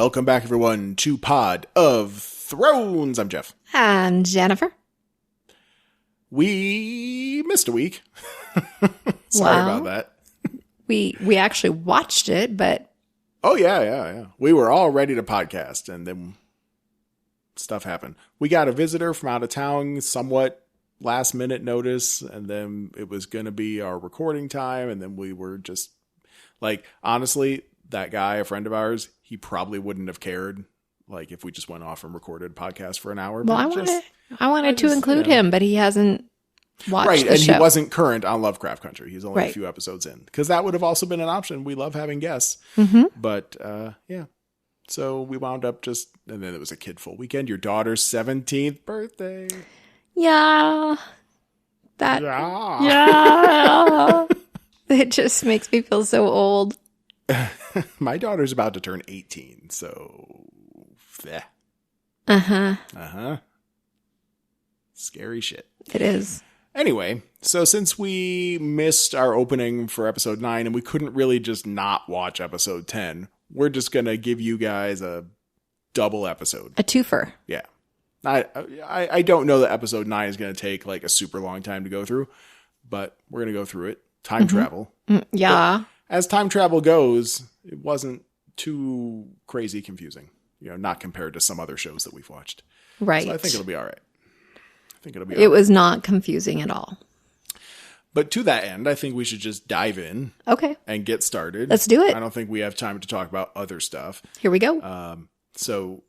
Welcome back, everyone, to Pod of Thrones. I'm Jeff. And Jennifer. We missed a week. Sorry about that. We actually watched it, but... Oh, yeah. We were all ready to podcast, and then stuff happened. We got a visitor from out of town, somewhat last-minute notice, and then it was going to be our recording time, and then we were just... Like, honestly, that guy, a friend of ours, he probably wouldn't have cared, like, if we just went off and recorded a podcast for an hour. Well, I wanted to include him, but he hasn't watched the show. He wasn't current on Lovecraft Country. He's only a few episodes in. Because that would have also been an option. We love having guests. Mm-hmm. But, yeah. So we wound up and then it was a kid-full weekend. Your daughter's 17th birthday. Yeah. Yeah. It just makes me feel so old. My daughter's about to turn 18, so... Yeah. Uh-huh. Scary shit. It is. Anyway, so since we missed our opening for episode 9 and we couldn't really just not watch episode 10, we're just going to give you guys a double episode. A twofer. Yeah. I don't know that episode 9 is going to take like a super long time to go through, but we're going to go through it. Time travel. Yeah. But as time travel goes, it wasn't too crazy confusing. You know, not compared to some other shows that we've watched. Right. So I think it'll be all right. It was not confusing at all. But to that end, I think we should just dive in. Okay. And get started. Let's do it. I don't think we have time to talk about other stuff. Here we go. So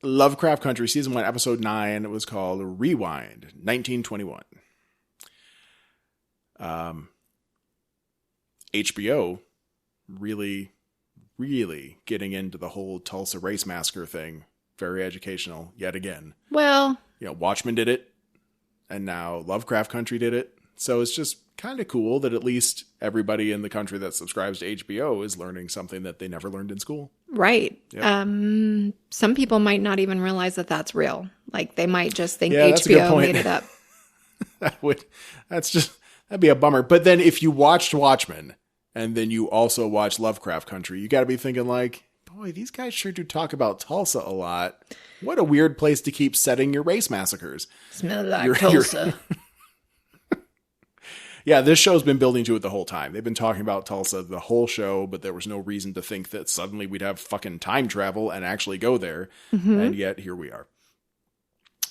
Lovecraft Country, Season 1, Episode 9, it was called Rewind, 1921. HBO really getting into the whole Tulsa Race Massacre thing. Very educational, yet again. Well... You know, Watchmen did it, and now Lovecraft Country did it. So it's just kind of cool that at least everybody in the country that subscribes to HBO is learning something that they never learned in school. Right. Yep. Some people might not even realize that that's real. Like, they might just think that's a good HBO point. made it up. That'd be a bummer. But then if you watched Watchmen, and then you also watch Lovecraft Country, you got to be thinking like, boy, these guys sure do talk about Tulsa a lot. What a weird place to keep setting your race massacres. Smell like Tulsa. Yeah, this show's been building to it the whole time. They've been talking about Tulsa the whole show, but there was no reason to think that suddenly we'd have fucking time travel and actually go there. Mm-hmm. And yet, here we are.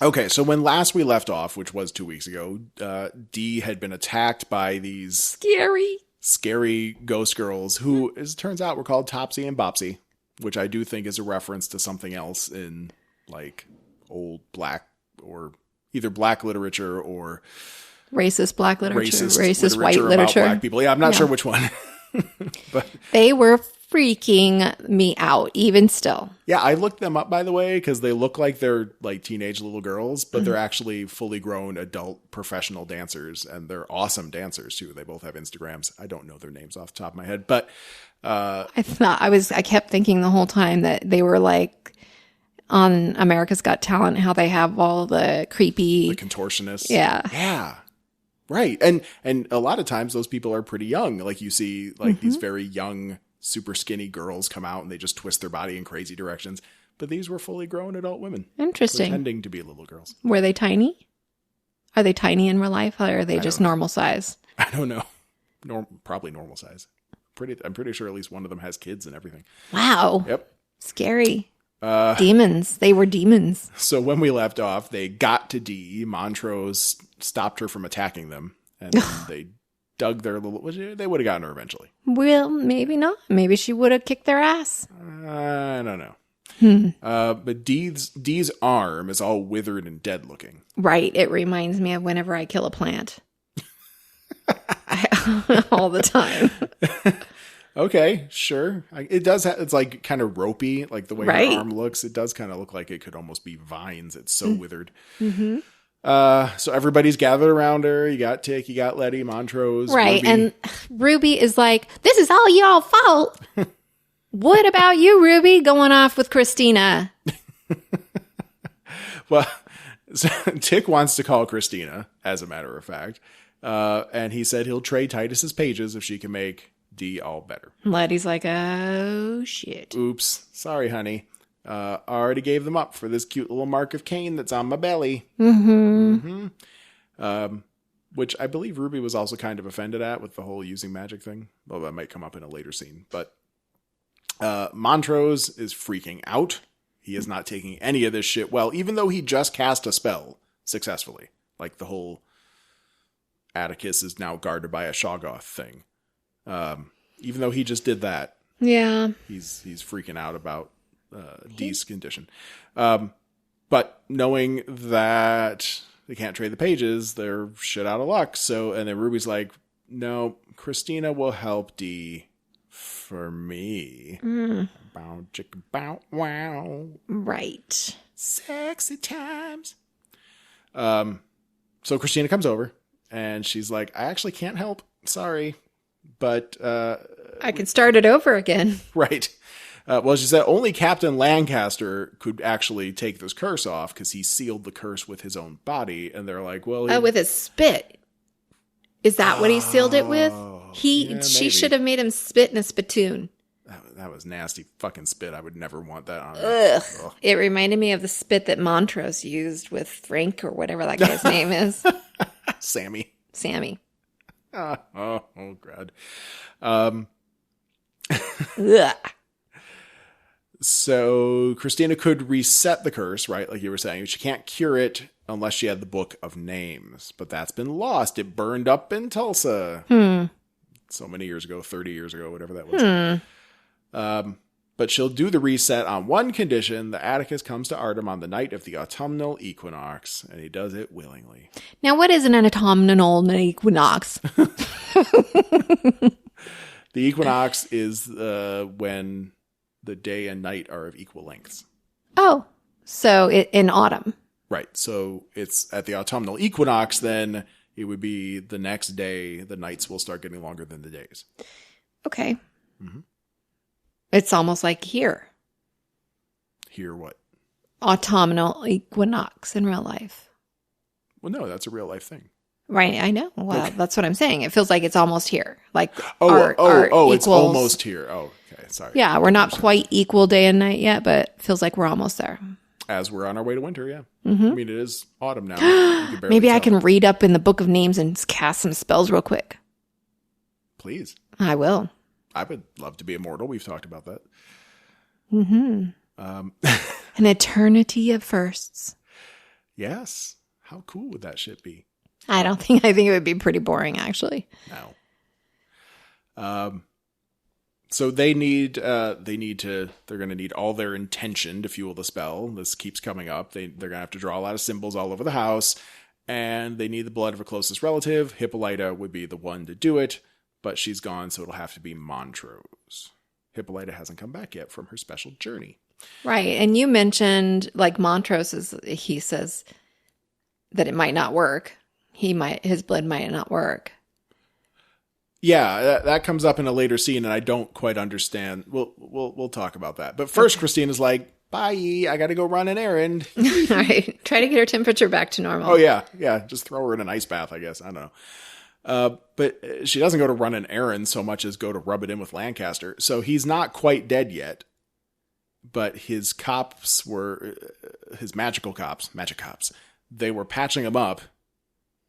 Okay, so when last we left off, which was 2 weeks ago, Dee had been attacked by these... Scary ghost girls who, as it turns out, were called Topsy and Bopsy, which I do think is a reference to something else in, like, old black or either black literature or... Racist black literature. Racist white literature. About black people. Yeah, I'm not sure which one. But they were freaking me out, even still. Yeah, I looked them up, by the way, because they look like they're like teenage little girls, but they're actually fully grown adult professional dancers, and they're awesome dancers too. They both have Instagrams. I don't know their names off the top of my head, but I kept thinking the whole time that they were like on America's Got Talent, how they have all the creepy contortionists. Yeah. Right. And a lot of times those people are pretty young. Like you see like these very young, super skinny girls come out and they just twist their body in crazy directions. But these were fully grown adult women. Interesting. Pretending to be little girls. Were they tiny? Are they tiny in real life, or are they just normal size? I don't know. Probably normal size. I'm pretty sure at least one of them has kids and everything. Wow. Yep. Scary. Demons. They were demons. So when we left off, they got to Dee. Montrose stopped her from attacking them. And then they dug their little... They would have gotten her eventually. Well, maybe not. Maybe she would have kicked their ass. I don't know. But Dee's arm is all withered and dead looking. Right. It reminds me of whenever I kill a plant. All the time. Okay, sure. It does. It's like kind of ropey, like the way her arm looks. It does kind of look like it could almost be vines. It's so withered. Mm-hmm. So everybody's gathered around her. You got Tick, you got Letty, Montrose, right? Ruby. And Ruby is like, "This is all y'all fault." What about you, Ruby, going off with Christina? Well, so Tick wants to call Christina, as a matter of fact, and he said he'll trade Titus's pages if she can make Dee all better. Letty's like, oh, shit. Oops. Sorry, honey. Already gave them up for this cute little mark of Cain that's on my belly. Which I believe Ruby was also kind of offended at with the whole using magic thing. Well, that might come up in a later scene. But Montrose is freaking out. He is not taking any of this shit well, even though he just cast a spell successfully. Like the whole Atticus is now guarded by a Shoggoth thing. Even though he just did that. Yeah. He's freaking out about Dee's condition. But knowing that they can't trade the pages, they're shit out of luck. So, and then Ruby's like, no, Christina will help Dee for me. Bow, chicka, bow, wow. Right. Sexy times. So Christina comes over and she's like, I actually can't help. Sorry. But, I can start it over again. Right. Well, she said only Captain Lancaster could actually take this curse off because he sealed the curse with his own body. And they're like, well, with his spit. Is that what he sealed it with? Yeah, she should have made him spit in a spittoon. That was nasty fucking spit. I would never want that on me. Ugh. It reminded me of the spit that Montrose used with Frank or whatever that guy's name is. Sammy. Oh, God. Ugh. So Christina could reset the curse, right? Like you were saying. She can't cure it unless she had the Book of Names. But that's been lost. It burned up in Tulsa. So many years ago, 30 years ago, whatever that was. But she'll do the reset on one condition. The Atticus comes to Artem on the night of the autumnal equinox. And he does it willingly. Now, what is an autumnal equinox? The equinox is when the day and night are of equal lengths. Oh, so in autumn. Right. So it's at the autumnal equinox, then it would be the next day. The nights will start getting longer than the days. Okay. It's almost like here. Here what? Autumnal equinox in real life. Well, no, that's a real life thing. Right, I know. Well, Okay. That's what I'm saying. It feels like it's almost here. Like our it's equals. almost here. Oh, okay, sorry. Yeah, we're not quite equal day and night yet, but it feels like we're almost there. As we're on our way to winter, yeah. I mean, it is autumn now. You can barely Maybe I tell. can read up in the Book of Names and cast some spells real quick. Please. I will. I would love to be immortal. We've talked about that. An eternity of firsts. Yes. How cool would that shit be? I think it would be pretty boring, actually. No. So they're going to need all their intention to fuel the spell. This keeps coming up. They're going to have to draw a lot of symbols all over the house, and they need the blood of a closest relative. Hippolyta would be the one to do it, but she's gone, so it'll have to be Montrose. Hippolyta hasn't come back yet from her special journey. Right. And you mentioned, like, Montrose he says that it might not work. His blood might not work. Yeah, that comes up in a later scene, and I don't quite understand. We'll talk about that. But first, Christina's like, bye, I got to go run an errand. All right. Try to get her temperature back to normal. Oh, yeah. Just throw her in an ice bath, I guess. I don't know. But she doesn't go to run an errand so much as go to rub it in with Lancaster. So he's not quite dead yet. But his cops his magic cops, they were patching him up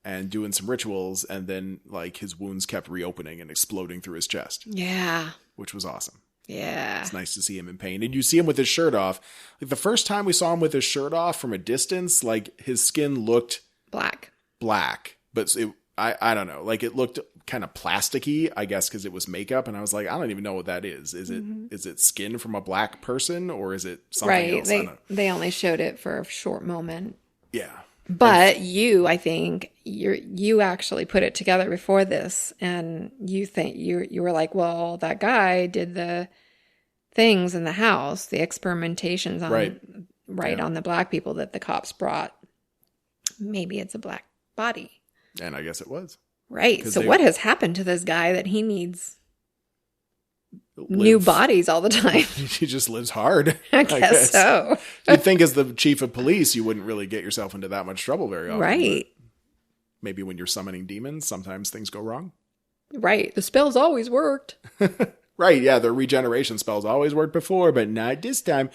and doing some rituals, and then like his wounds kept reopening and exploding through his chest. Yeah. Which was awesome. Yeah. It's nice to see him in pain. And you see him with his shirt off. Like the first time we saw him with his shirt off from a distance, like his skin looked black. But I don't know. Like it looked kind of plasticky, I guess, because it was makeup. And I was like, I don't even know what that is. Is it skin from a black person, or is it something else? They only showed it for a short moment. Yeah. But I think you actually put it together before this, and you think you were like, well, that guy did the things in the house, the experimentations on on the black people that the cops brought. Maybe it's a black body. And I guess it was. Right. So what has happened to this guy that he needs new bodies all the time? He just lives hard. I guess so. You'd think as the chief of police, you wouldn't really get yourself into that much trouble very often. Right. Maybe when you're summoning demons, sometimes things go wrong. Right. The spells always worked. Right. Yeah. The regeneration spells always worked before, but not this time.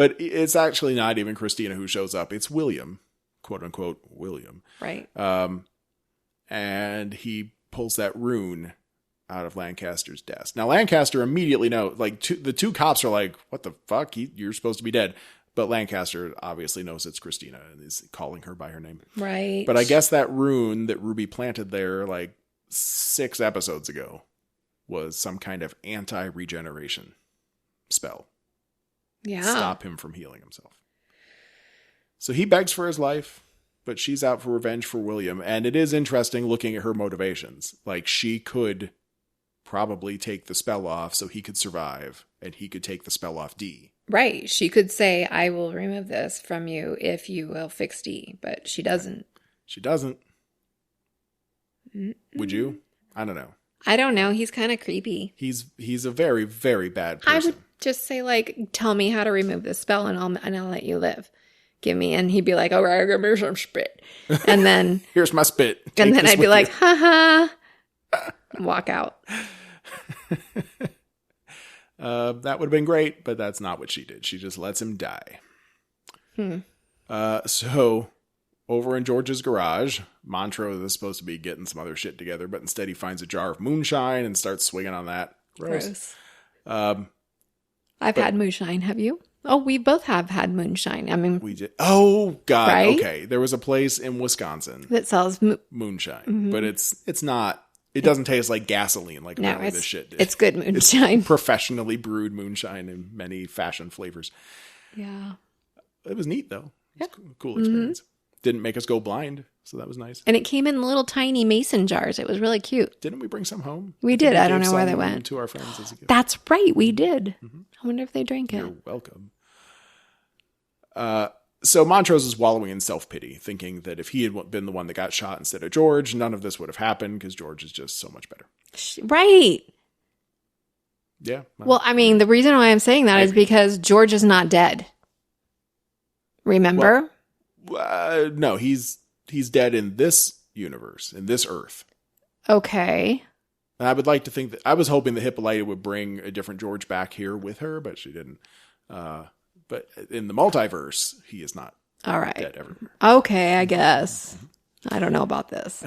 But it's actually not even Christina who shows up. It's William, quote unquote, William. Right. And he pulls that rune out of Lancaster's desk. Now, Lancaster immediately knows, like, the two cops are like, what the fuck? You're supposed to be dead. But Lancaster obviously knows it's Christina and is calling her by her name. Right. But I guess that rune that Ruby planted there, like, 6 episodes ago was some kind of anti-regeneration spell. Yeah. Stop him from healing himself. So he begs for his life, but she's out for revenge for William. And it is interesting looking at her motivations. Like, she could probably take the spell off so he could survive, and he could take the spell off D. Right. She could say, I will remove this from you if you will fix D, but she doesn't. She doesn't. Would you? I don't know. I don't know. He's kind of creepy. He's a very, very bad person. I would just say, like, tell me how to remove this spell and I'll let you live. Give me. And he'd be like, all right, give me some spit. And then here's my spit. And then I'd be like, ha ha. Walk out. That would have been great, but that's not what she did. She just lets him die. So over in George's garage, Montrose is supposed to be getting some other shit together, but instead he finds a jar of moonshine and starts swinging on that. Gross. I've had moonshine. Have you? Oh, we both have had moonshine. I mean, we did. Oh God. Right? Okay. There was a place in Wisconsin that sells moonshine, but it's not. It doesn't taste like gasoline like apparently this shit did. It's good moonshine. It's professionally brewed moonshine in many fashion flavors. Yeah. It was neat though. It was a cool experience. Didn't make us go blind, so that was nice. And it came in little tiny mason jars. It was really cute. Didn't we bring some home? We did. I don't know where they went. To our friends as a gift. That's right. We did. I wonder if they drank it. You're welcome. So Montrose is wallowing in self-pity, thinking that if he had been the one that got shot instead of George, none of this would have happened because George is just so much better. Right. Yeah. Well, I mean, the reason why I'm saying that is because George is not dead. Remember? Well, no, he's dead in this universe, in this Earth. Okay. And I would like to think that I was hoping that Hippolyta would bring a different George back here with her, but she didn't. But in the multiverse, he is not dead everywhere. Okay, I guess. I don't know about this.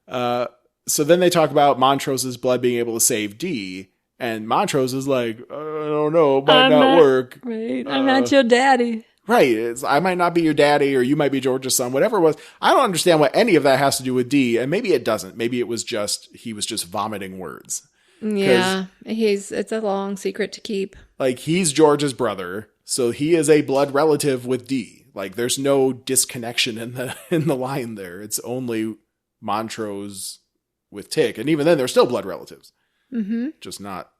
So then they talk about Montrose's blood being able to save D, and Montrose is like, I don't know, it might not work. Right, I'm not your daddy. Right, I might not be your daddy, or you might be George's son, whatever it was. I don't understand what any of that has to do with D, and maybe it doesn't. Maybe it was he was just vomiting words. Yeah, it's a long secret to keep. Like, he's George's brother, so he is a blood relative with D. Like, there's no disconnection in the line there. It's only Montrose with Tick, and even then, they're still blood relatives. Just not,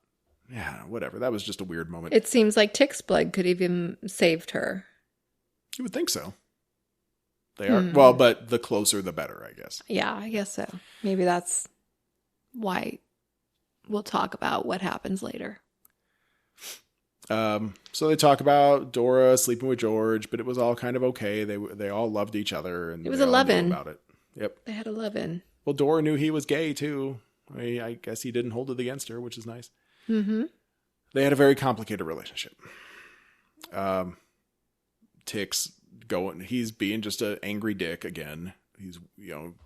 whatever. That was just a weird moment. It seems like Tick's blood could even saved her. You would think so. They are well, but the closer, the better, I guess. Yeah, I guess so. Maybe that's why. We'll talk about what happens later. So they talk about Dora sleeping with George, but it was all kind of okay. They all loved each other, and it was they all 11 knew about it. Yep, they had 11. Well, Dora knew he was gay too. I guess he didn't hold it against her, which is nice. They had a very complicated relationship. Tick's going. He's being just an angry dick again. He's,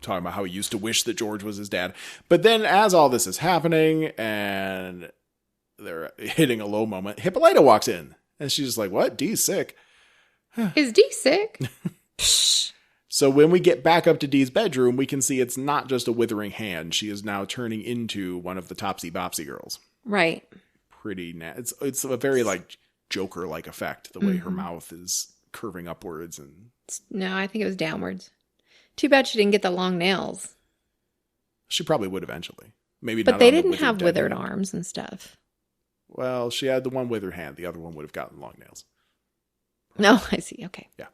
talking about how he used to wish that George was his dad. But then as all this is happening and they're hitting a low moment, Hippolyta walks in. And she's just like, what? Dee's sick. Is Dee sick? So when we get back up to Dee's bedroom, we can see it's not just a withering hand. She is now turning into one of the Topsy Bopsy girls. Right. Pretty it's a very, like, Joker-like effect, the way her mouth is curving upwards. And no, I think it was downwards. Too bad she didn't get the long nails. She probably would eventually. Maybe but not. They didn't have withered arms and stuff. Well, she had the one withered hand. The other one would have gotten long nails. No, I see. Okay. Yeah.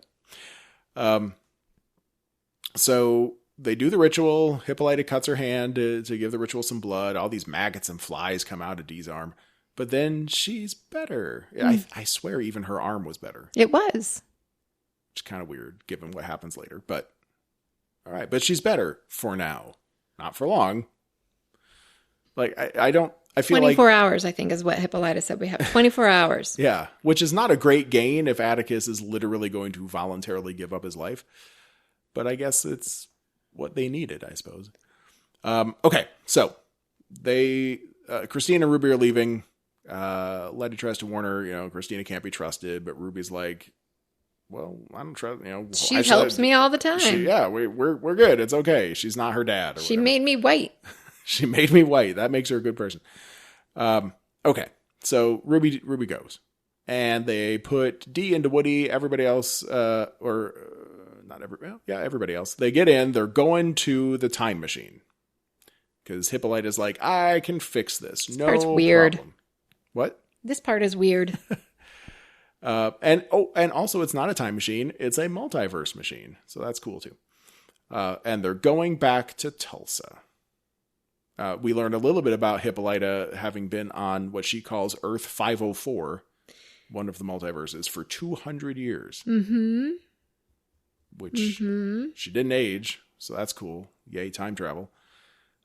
So they do the ritual. Hippolyta cuts her hand to give the ritual some blood. All these maggots and flies come out of Dee's arm. But then she's better. I swear even her arm was better. It was. Which is kind of weird given what happens later. But all right. But she's better for now. Not for long. Like, I don't I feel 24 hours, I think, is what Hippolyta said. We have 24 hours. Yeah, which is not a great gain if Atticus is literally going to voluntarily give up his life. But I guess it's what they needed, I suppose. Okay, so Christina and Ruby are leaving. Letty tries to warn her, Christina can't be trusted, but Ruby's like, well, I don't trust, She helps me all the time. We're good. It's okay. She's not her dad. She made me white. She made me white. That makes her a good person. Okay. So Ruby goes, and they put Dee into Woody. Everybody else, everybody else. They get in. They're going to the time machine because Hippolyta's like, I can fix this. No part's weird. problem. What? This part is weird. And also it's not a time machine. It's a multiverse machine. So that's cool too. And they're going back to Tulsa. We learned a little bit about Hippolyta having been on what she calls Earth 504, one of the multiverses, for 200 years. Mm-hmm. Which she didn't age. So that's cool. Yay, time travel.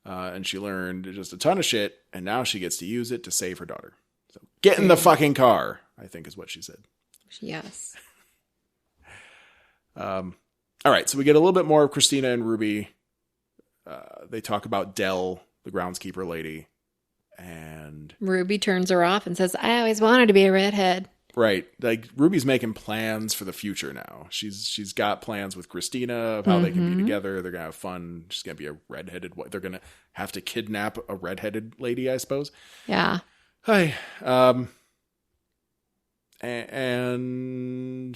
And she learned just a ton of shit. And now she gets to use it to save her daughter. So get in the fucking car, I think is what she said. Yes. All right. So we get a little bit more of Christina and Ruby. They talk about Dell, the groundskeeper lady. And Ruby turns her off and says, I always wanted to be a redhead. Right. Like Ruby's making plans for the future now. She's got plans with Christina of how they can be together. They're going to have fun. She's going to be a redheaded. They're going to have to kidnap a redheaded lady, I suppose. Yeah. Hi. But in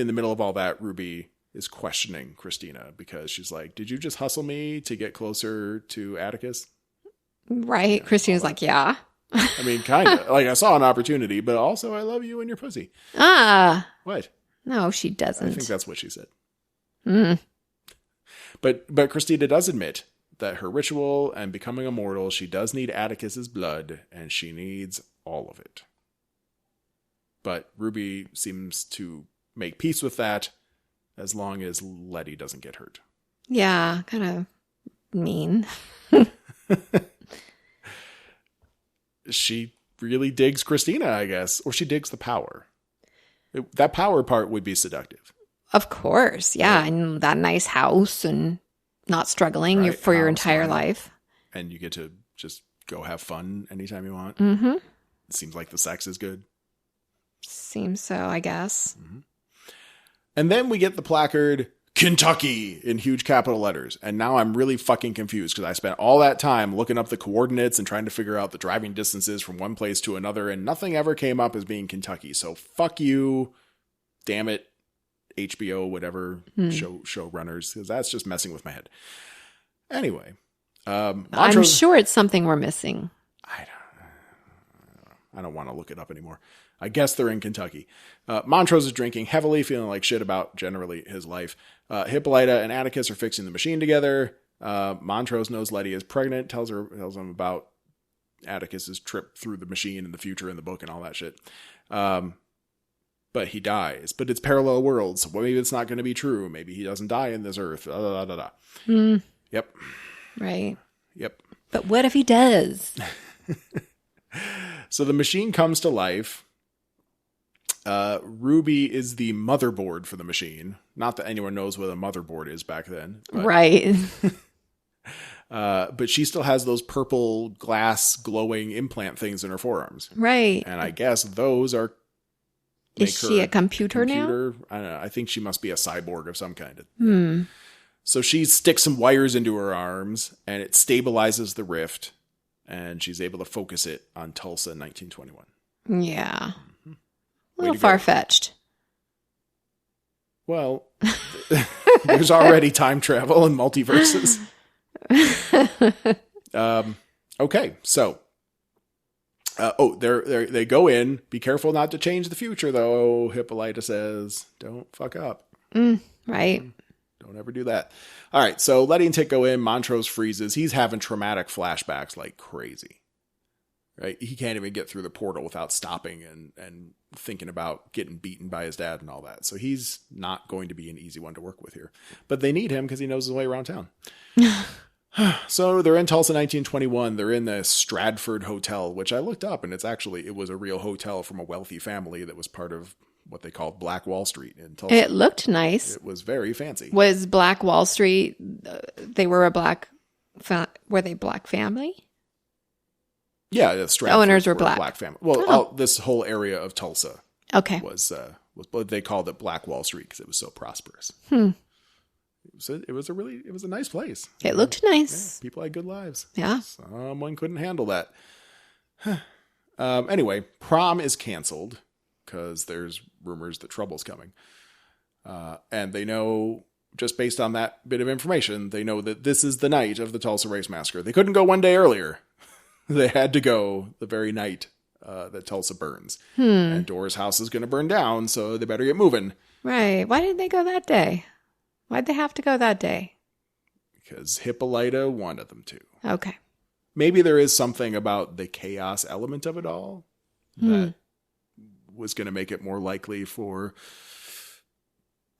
the middle of all that, Ruby is questioning Christina because she's like, did you just hustle me to get closer to Atticus? Right. Yeah, Christina's like, yeah. I mean, kind of. Like, I saw an opportunity, but also I love you and your pussy. What? No, she doesn't. I think that's what she said. Mm. But Christina does admit that her ritual and becoming immortal, she does need Atticus's blood, and she needs all of it. But Ruby seems to make peace with that as long as Letty doesn't get hurt. Yeah, kind of mean. She really digs Christina, I guess. Or she digs the power. That power part would be seductive. Of course. Yeah. And that nice house and not struggling for your entire life. And you get to just go have fun anytime you want. Mm-hmm. It seems like the sex is good. Seems so, I guess. Mm-hmm. And then we get the placard, Kentucky, in huge capital letters. And now I'm really fucking confused because I spent all that time looking up the coordinates and trying to figure out the driving distances from one place to another, and nothing ever came up as being Kentucky. So fuck you, damn it, HBO, whatever, show runners, because that's just messing with my head. Anyway. I'm sure it's something we're missing. I don't want to look it up anymore. I guess they're in Kentucky. Montrose is drinking heavily, feeling like shit about generally his life. Hippolyta and Atticus are fixing the machine together. Montrose knows Letty is pregnant, tells him about Atticus's trip through the machine in the future in the book and all that shit. But he dies. But it's parallel worlds, so maybe it's not going to be true. Maybe he doesn't die in this earth. Yep. Right. Yep. But what if he does? So the machine comes to life. Ruby is the motherboard for the machine. Not that anyone knows what a motherboard is back then. But, right. but she still has those purple glass glowing implant things in her forearms. Right. And I guess those are... Is she a computer now? I don't know. I think she must be a cyborg of some kind. So she sticks some wires into her arms and it stabilizes the rift. And she's able to focus it on Tulsa in 1921. Yeah. A little far-fetched. Well, there's already time travel and multiverses. Okay, so. They go in. Be careful not to change the future, though, Hippolyta says. Don't fuck up. Right. Don't ever do that. All right, so Letty and Tick go in. Montrose freezes. He's having traumatic flashbacks like crazy. Right? He can't even get through the portal without stopping and thinking about getting beaten by his dad and all that. So he's not going to be an easy one to work with here. But they need him because he knows his way around town. So they're in Tulsa 1921. They're in the Stratford Hotel, which I looked up, and it was a real hotel from a wealthy family that was part of what they called Black Wall Street in Tulsa. It looked nice. It was very fancy. Was Black Wall Street, they were were they black family? Yeah, the owners were black. Black family. Well, this whole area of Tulsa was they called it Black Wall Street because it was so prosperous. It was a nice place. It looked nice. Yeah, people had good lives. Yeah. Someone couldn't handle that. Anyway, prom is canceled because there's rumors that trouble's coming. And they know, just based on that bit of information, they know that this is the night of the Tulsa Race Massacre. They couldn't go one day earlier. They had to go the very night that Tulsa burns. And Dora's house is going to burn down, so they better get moving. Right. Why did they go that day? Why'd they have to go that day? Because Hippolyta wanted them to. Okay. Maybe there is something about the chaos element of it all that was going to make it more likely for...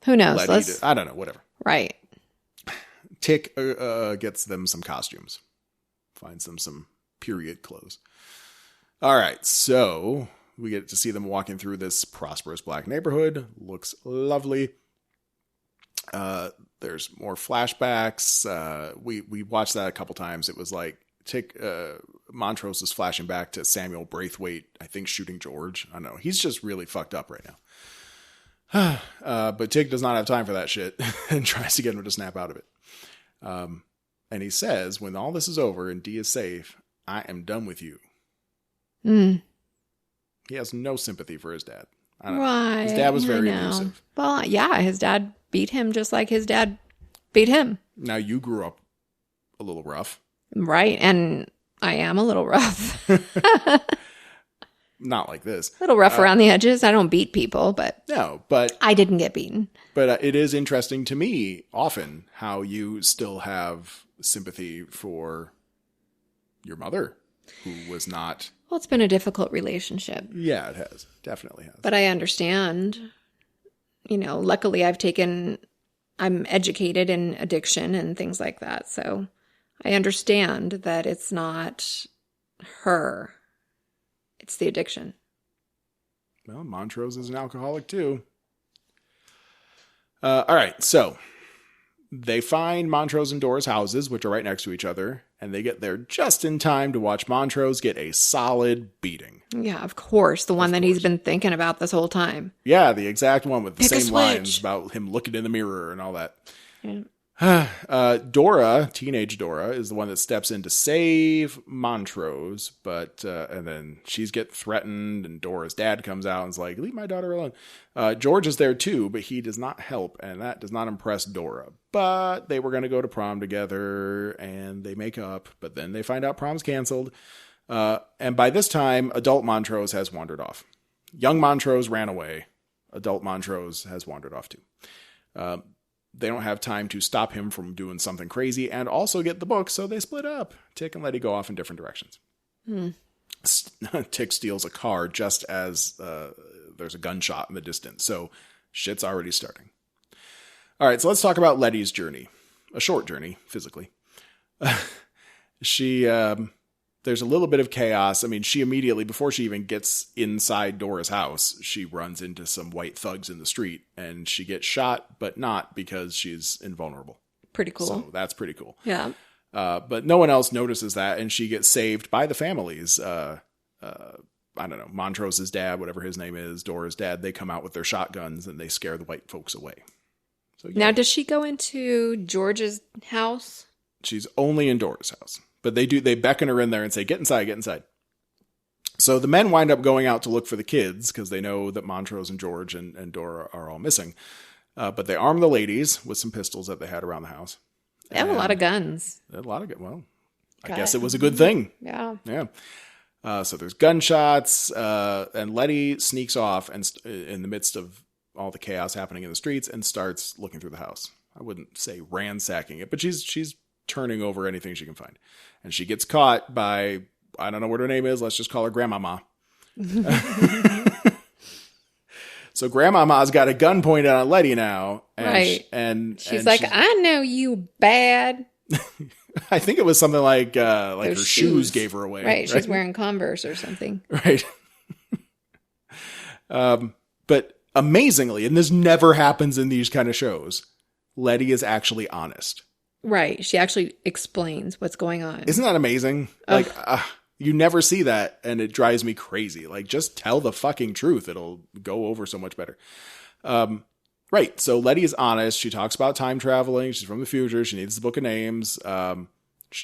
Who knows? I don't know, whatever. Right. Tick gets them some costumes. Finds them some period clothes. All right, so we get to see them walking through this prosperous black neighborhood. Looks lovely. There's more flashbacks. We watched that a couple times. It was like Montrose is flashing back to Samuel Braithwaite, I think, shooting George. I don't know. He's just really fucked up right now. But Tig does not have time for that shit and tries to get him to snap out of it. And he says, when all this is over and Dee is safe, I am done with you. He has no sympathy for his dad. I don't know. His dad was very abusive. Well, yeah, his dad beat him just like his dad beat him. Now, you grew up a little rough. Right, and I am a little rough. Not like this. A little rough around the edges. I don't beat people, but... No, but... I didn't get beaten. But it is interesting to me, often, how you still have sympathy for your mother, who was not... Well, it's been a difficult relationship. Yeah, it has. Definitely has. But I understand. You know, luckily I'm educated in addiction and things like that. So I understand that it's not her. It's the addiction. Well, Montrose is an alcoholic too. All right, so they find Montrose and Dora's houses, which are right next to each other, and they get there just in time to watch Montrose get a solid beating. Yeah, of course. The one that he's been thinking about this whole time. Yeah, the exact one with the Pick a same lines switch. about him looking in the mirror and all that. Yeah. Dora, teenage Dora, is the one that steps in to save Montrose, but and then she's get threatened, and Dora's dad comes out and is like, leave my daughter alone. George is there too, but he does not help, and that does not impress Dora. But they were going to go to prom together, and they make up, but then they find out prom's canceled. And by this time, adult Montrose has wandered off. Young Montrose ran away. Adult Montrose has wandered off too. They don't have time to stop him from doing something crazy and also get the book, so they split up. Tick and Letty go off in different directions. Tick steals a car just as there's a gunshot in the distance, so shit's already starting. All right, so let's talk about Letty's journey. A short journey, physically. There's a little bit of chaos. I mean, she immediately, before she even gets inside Dora's house, she runs into some white thugs in the street, and she gets shot, but not because she's invulnerable. Pretty cool. So that's pretty cool. Yeah. But no one else notices that, and she gets saved by the families. I don't know, Montrose's dad, whatever his name is, Dora's dad, they come out with their shotguns, and they scare the white folks away. So, yeah. Now, does she go into George's house? She's only in Dora's house. But they beckon her in there and say, get inside, get inside. So the men wind up going out to look for the kids because they know that Montrose and George and Dora are all missing. But they arm the ladies with some pistols that they had around the house. They have a lot of guns. They had a lot of guns. Well, I guess it was a good thing. Yeah. Yeah. So there's gunshots, and Letty sneaks off and in the midst of all the chaos happening in the streets and starts looking through the house. I wouldn't say ransacking it, but she's turning over anything she can find. And she gets caught by, I don't know what her name is, let's just call her Grandmama. So Grandmama's got a gun pointed at Letty now. And right. and she's like, I know you bad. I think it was something like her Those shoes gave her away. Right. She's wearing Converse or something. Right. But amazingly, and this never happens in these kind of shows, Letty is actually honest. Right. She actually explains what's going on. Isn't that amazing? Like, you never see that, and it drives me crazy. Like, just tell the fucking truth. It'll go over so much better. Right. So Letty is honest. She talks about time traveling. She's from the future. She needs the book of names.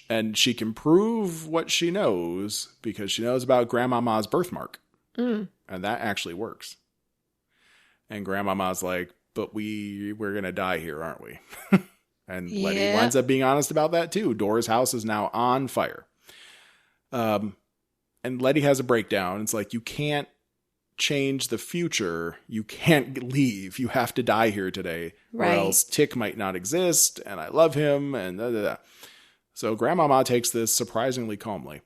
And she can prove what she knows because she knows about Grandmama's birthmark. And that actually works. And Grandmama's like, but we're going to die here, aren't we? And Letty winds up being honest about that too. Dora's house is now on fire. And Letty has a breakdown. It's like, you can't change the future. You can't leave. You have to die here today. Right. Or else Tick might not exist. And I love him. And da, da, da. So Grandmama takes this surprisingly calmly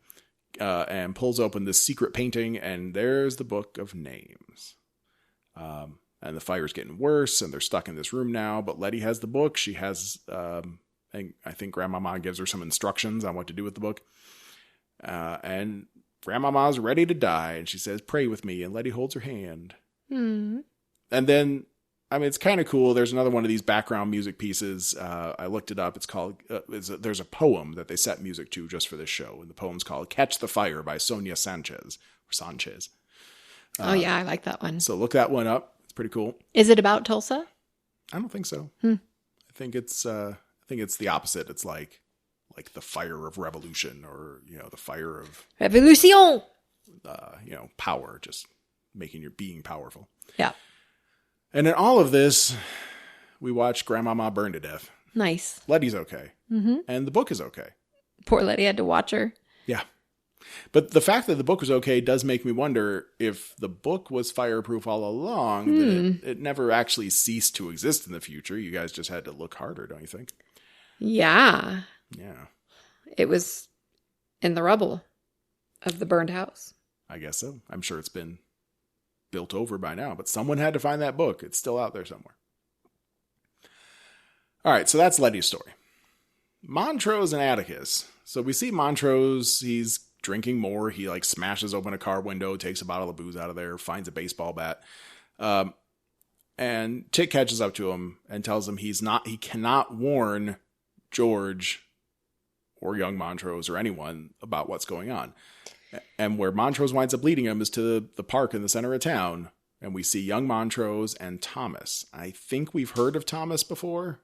and pulls open this secret painting. And there's the book of names. And the fire's getting worse, and they're stuck in this room now. But Letty has the book. She has, and I think Grandmama gives her some instructions on what to do with the book. And Grandmama's ready to die, and she says, "Pray with me." And Letty holds her hand. And then, I mean, it's kind of cool. There's another one of these background music pieces. I looked it up. It's called, there's a poem that they set music to just for this show. And the poem's called "Catch the Fire" by Sonia Sanchez. Oh, yeah, I like that one. So look that one up. Pretty cool. Is it about Tulsa? I don't think so. I think it's the opposite. It's like the fire of revolution, or the fire of revolution. Power, just making your being powerful. Yeah. And in all of this, we watch Grandmama burn to death. Nice. Letty's okay, and the book is okay. Poor Letty had to watch her. Yeah. But the fact that the book was okay does make me wonder if the book was fireproof all along, that it never actually ceased to exist in the future. You guys just had to look harder, don't you think? Yeah. Yeah. It was in the rubble of the burned house. I guess so. I'm sure it's been built over by now, but someone had to find that book. It's still out there somewhere. All right, so that's Letty's story. Montrose and Atticus. So we see Montrose, he's drinking more. He smashes open a car window, takes a bottle of booze out of there, finds a baseball bat. And Tick catches up to him and tells him he cannot warn George or young Montrose or anyone about what's going on. And where Montrose winds up leading him is to the park in the center of town. And we see young Montrose and Thomas. I think we've heard of Thomas before,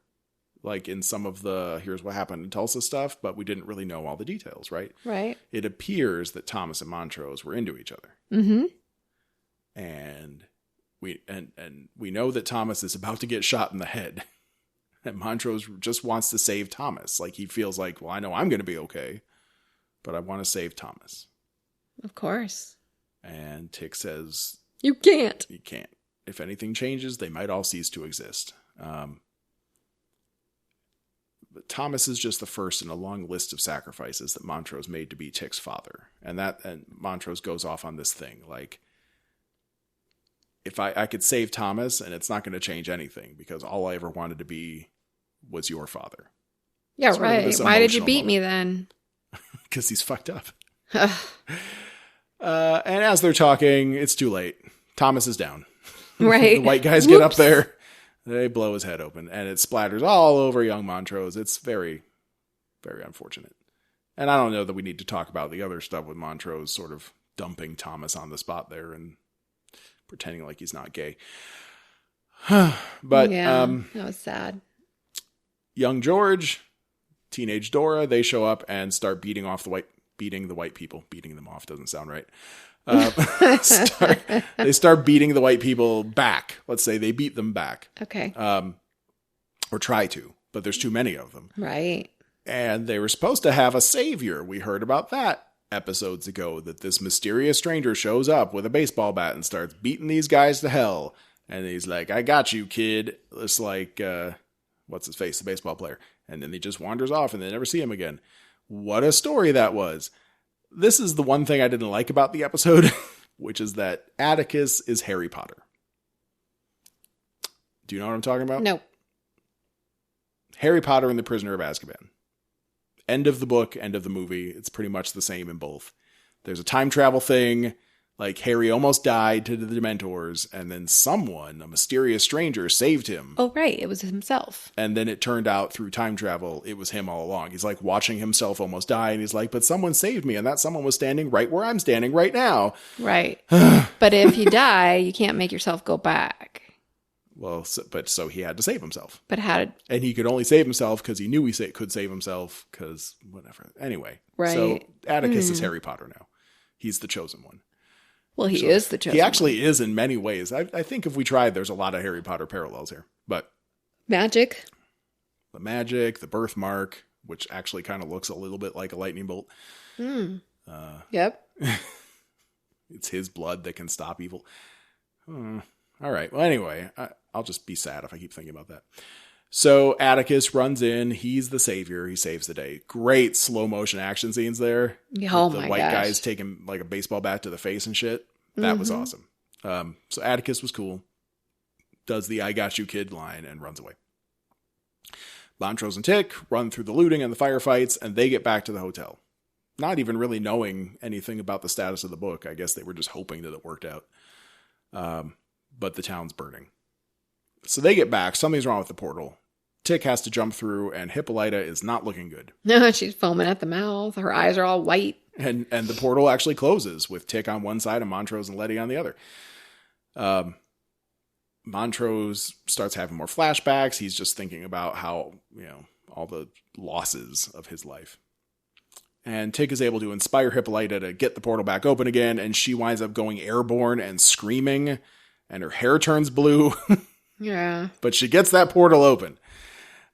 in some of the Here's What Happened in Tulsa stuff, but we didn't really know all the details, right? Right. It appears that Thomas and Montrose were into each other. And we know that Thomas is about to get shot in the head. And Montrose just wants to save Thomas. He feels like, well, I know I'm going to be okay, but I want to save Thomas. Of course. And Tick says, You can't. If anything changes, they might all cease to exist. But Thomas is just the first in a long list of sacrifices that Montrose made to be Tick's father. And Montrose goes off on this thing. If I could save Thomas, and it's not going to change anything, because all I ever wanted to be was your father. Yeah, right. Why did you beat me then? Because he's fucked up. And as they're talking, it's too late. Thomas is down. Right. The white guys get up there. They blow his head open, and it splatters all over young Montrose. It's very, very unfortunate. And I don't know that we need to talk about the other stuff with Montrose sort of dumping Thomas on the spot there and pretending like he's not gay. But yeah, that was sad. Young George, teenage Dora, they show up and start beating the white people. Beating them off doesn't sound right. They start beating the white people back. Let's say they beat them back. Okay. Or try to, but there's too many of them. Right. And they were supposed to have a savior. We heard about that episodes ago, that this mysterious stranger shows up with a baseball bat and starts beating these guys to hell. And he's like, I got you, kid. It's like, what's his face? The baseball player. And then he just wanders off and they never see him again. What a story that was. This is the one thing I didn't like about the episode, which is that Atticus is Harry Potter. Do you know what I'm talking about? No. Harry Potter and the Prisoner of Azkaban. End of the book, end of the movie. It's pretty much the same in both. There's a time travel thing. Like, Harry almost died to the Dementors, and then someone, a mysterious stranger, saved him. Oh, right. It was himself. And then it turned out through time travel, it was him all along. He's like watching himself almost die, and he's like, but someone saved me, and that someone was standing right where I'm standing right now. Right. But if you die, you can't make yourself go back. Well, so he had to save himself. But how did... And he could only save himself because he knew he could save himself, because whatever. Anyway. Right. So Atticus is Harry Potter now. He's the chosen one. Well, he is the chosen one. He actually is in many ways. I think if we tried, there's a lot of Harry Potter parallels here. But magic. The magic, the birthmark, which actually kind of looks a little bit like a lightning bolt. Yep. It's his blood that can stop evil. All right. Well, anyway, I'll just be sad if I keep thinking about that. So Atticus runs in. He's the savior. He saves the day. Great slow motion action scenes there. Oh the my white gosh. guys taking like a baseball bat to the face and shit. That was awesome. So Atticus was cool. Does the "I got you, kid" line and runs away. Montrose and Tick run through the looting and the firefights, and they get back to the hotel. Not even really knowing anything about the status of the book. I guess they were just hoping that it worked out. But the town's burning. So they get back. Something's wrong with the portal. Tick has to jump through, and Hippolyta is not looking good. No, she's foaming at the mouth. Her eyes are all white. And the portal actually closes with Tick on one side and Montrose and Letty on the other. Montrose starts having more flashbacks. He's just thinking about how, all the losses of his life. And Tick is able to inspire Hippolyta to get the portal back open again, and she winds up going airborne and screaming, and her hair turns blue. Yeah. But she gets that portal open.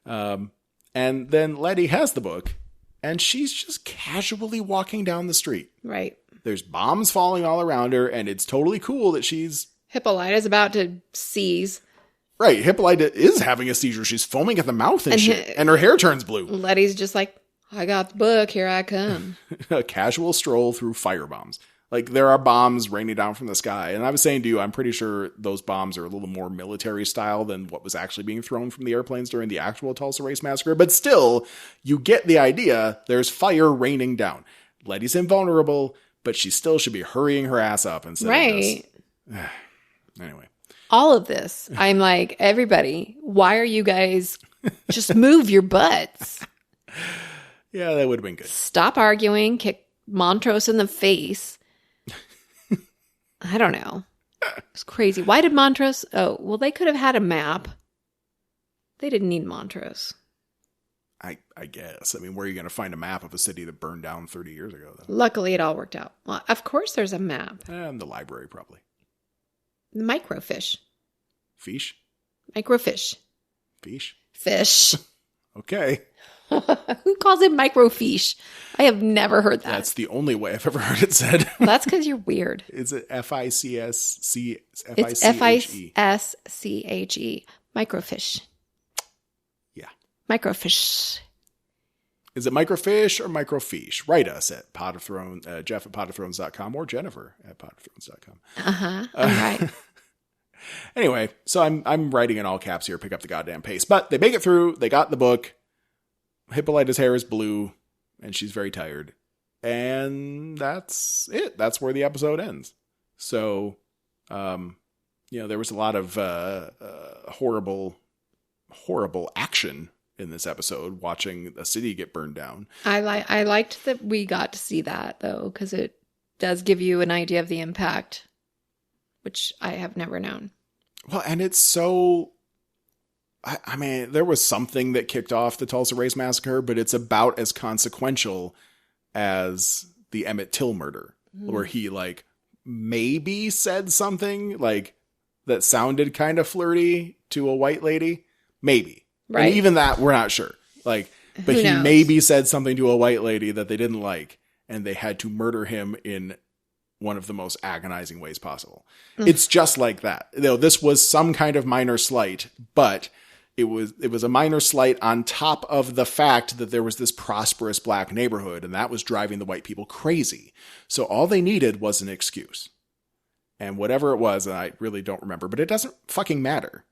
And then Letty has the book, and she's just casually walking down the street. Right. There's bombs falling all around her, and it's totally cool that she's... Hippolyta's about to seize. Right. Hippolyta is having a seizure. She's foaming at the mouth and shit, and her hair turns blue. Letty's just like, I got the book, here I come. A casual stroll through firebombs. Like, there are bombs raining down from the sky. And I was saying to you, I'm pretty sure those bombs are a little more military style than what was actually being thrown from the airplanes during the actual Tulsa Race Massacre. But still, you get the idea. There's fire raining down. Letty's invulnerable, but she still should be hurrying her ass up instead of this. Anyway. All of this, I'm like, everybody, why are you guys just move your butts? Yeah, that would have been good. Stop arguing, kick Montrose in the face. I don't know. It's crazy. Why did Montrose? Oh, well, they could have had a map. They didn't need Montrose. I guess. I mean, where are you going to find a map of a city that burned down 30 years ago, though? Luckily, it all worked out. Well, of course there's a map. And the library, probably. Microfiche. Fish? Microfiche. Fish? Fish. Okay. Who calls it microfiche? I have never heard that. That's the only way I've ever heard it said. That's because you're weird. Is it F-I-C-S-C? It's F-I-S-C-H-E. Microfiche. Yeah. Microfiche. Is it microfiche or microfiche? Write us at Pot of Thrones, Jeff at potofthrones.com or Jennifer at potofthrones.com. All right. Anyway, so I'm writing in all caps here, pick up the goddamn pace. But they make it through. They got the book. Hippolyta's hair is blue, and she's very tired. And that's it. That's where the episode ends. So, there was a lot of horrible action in this episode, watching a city get burned down. I liked that we got to see that, though, because it does give you an idea of the impact, which I have never known. Well, and it's so... I mean, there was something that kicked off the Tulsa Race Massacre, but it's about as consequential as the Emmett Till murder, where he, maybe said something, that sounded kind of flirty to a white lady. Maybe. Right. And even that, we're not sure. But he maybe said something to a white lady that they didn't like, and they had to murder him in one of the most agonizing ways possible. It's just like that. This was some kind of minor slight, but... It was a minor slight on top of the fact that there was this prosperous black neighborhood, and that was driving the white people crazy. So all they needed was an excuse. And whatever it was, and I really don't remember, but it doesn't fucking matter.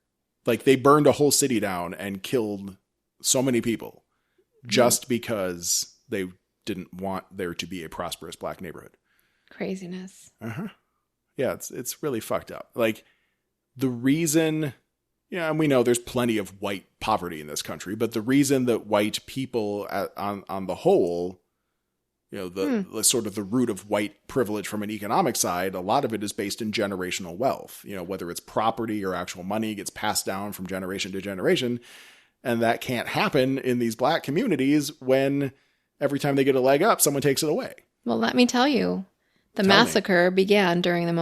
They burned a whole city down and killed so many people. just because they didn't want there to be a prosperous black neighborhood. Craziness. Yeah, it's really fucked up. Like, the reason, and we know there's plenty of white poverty in this country, but the reason that white people on the whole, the sort of the root of white privilege from an economic side, a lot of it is based in generational wealth. Whether it's property or actual money gets passed down from generation to generation. And that can't happen in these black communities when every time they get a leg up, someone takes it away. Well, let me tell you. The massacre began during the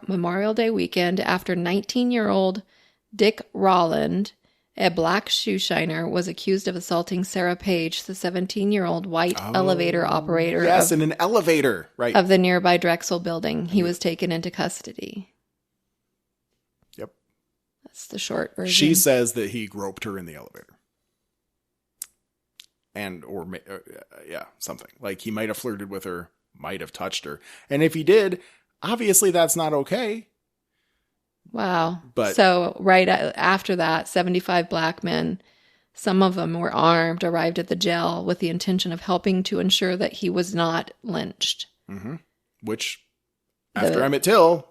Memorial Day weekend after 19-year-old Dick Rolland, a black shoe shiner, was accused of assaulting Sarah Page, the 17-year-old white elevator operator. Yes, in an elevator, right. Of the nearby Drexel building. He was taken into custody. Yep. That's the short version. She says that he groped her in the elevator. Something. Like, he might have flirted with her. Might have touched her. And if he did, obviously that's not okay. Wow. But so right after that, 75 black men, some of them were armed, arrived at the jail with the intention of helping to ensure that he was not lynched. Which, after Emmett Till,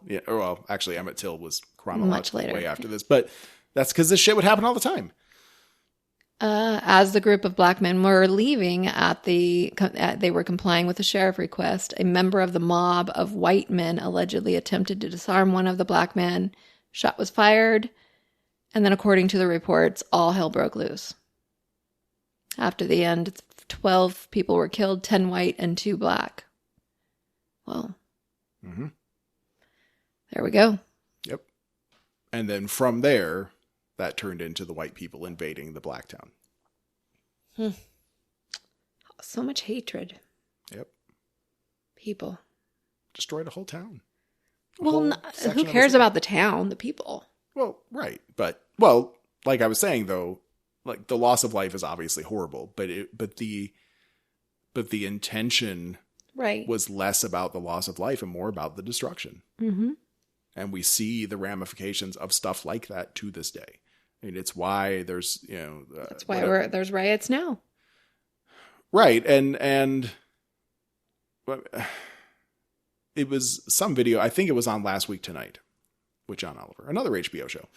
actually Emmett Till was chronologically way after this, but that's because this shit would happen all the time. As the group of black men were leaving they were complying with the sheriff request. A member of the mob of white men allegedly attempted to disarm one of the black men. Shot was fired. And then, according to the reports, all hell broke loose. After the end, 12 people were killed, 10 white and 2 black. Well, there we go. Yep. And then from there, that turned into the white people invading the black town. So much hatred. Yep. People. Destroyed a whole town. Who cares about the town? The people. Well, right. But, like I was saying, though, like, the loss of life is obviously horrible, but the intention was less about the loss of life and more about the destruction. And we see the ramifications of stuff like that to this day. I mean, it's why there's, that's why there's riots now. Right. And it was some video, I think it was on Last Week Tonight with John Oliver, another HBO show.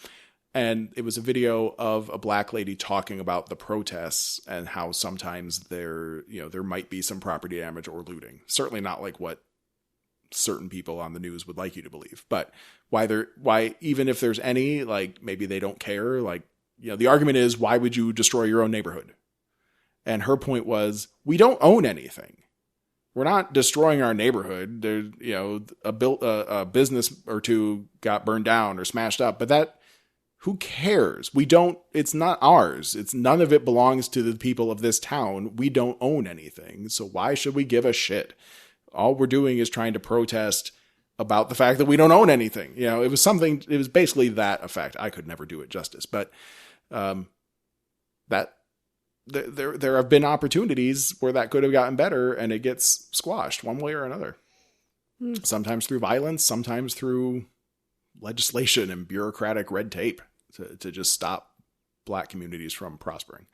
And it was a video of a black lady talking about the protests and how sometimes there might be some property damage or looting. Certainly not like what certain people on the news would like you to believe, but why even if there's any, like, maybe they don't care, like, the argument is, why would you destroy your own neighborhood? And her point was, we don't own anything. We're not destroying our neighborhood. There, a business or two got burned down or smashed up, but who cares? It's not ours. None of it belongs to the people of this town. We don't own anything. So why should we give a shit? All we're doing is trying to protest about the fact that we don't own anything. It was basically that effect. I could never do it justice, but that there have been opportunities where that could have gotten better, and it gets squashed one way or another. Sometimes through violence, sometimes through legislation and bureaucratic red tape to just stop black communities from prospering.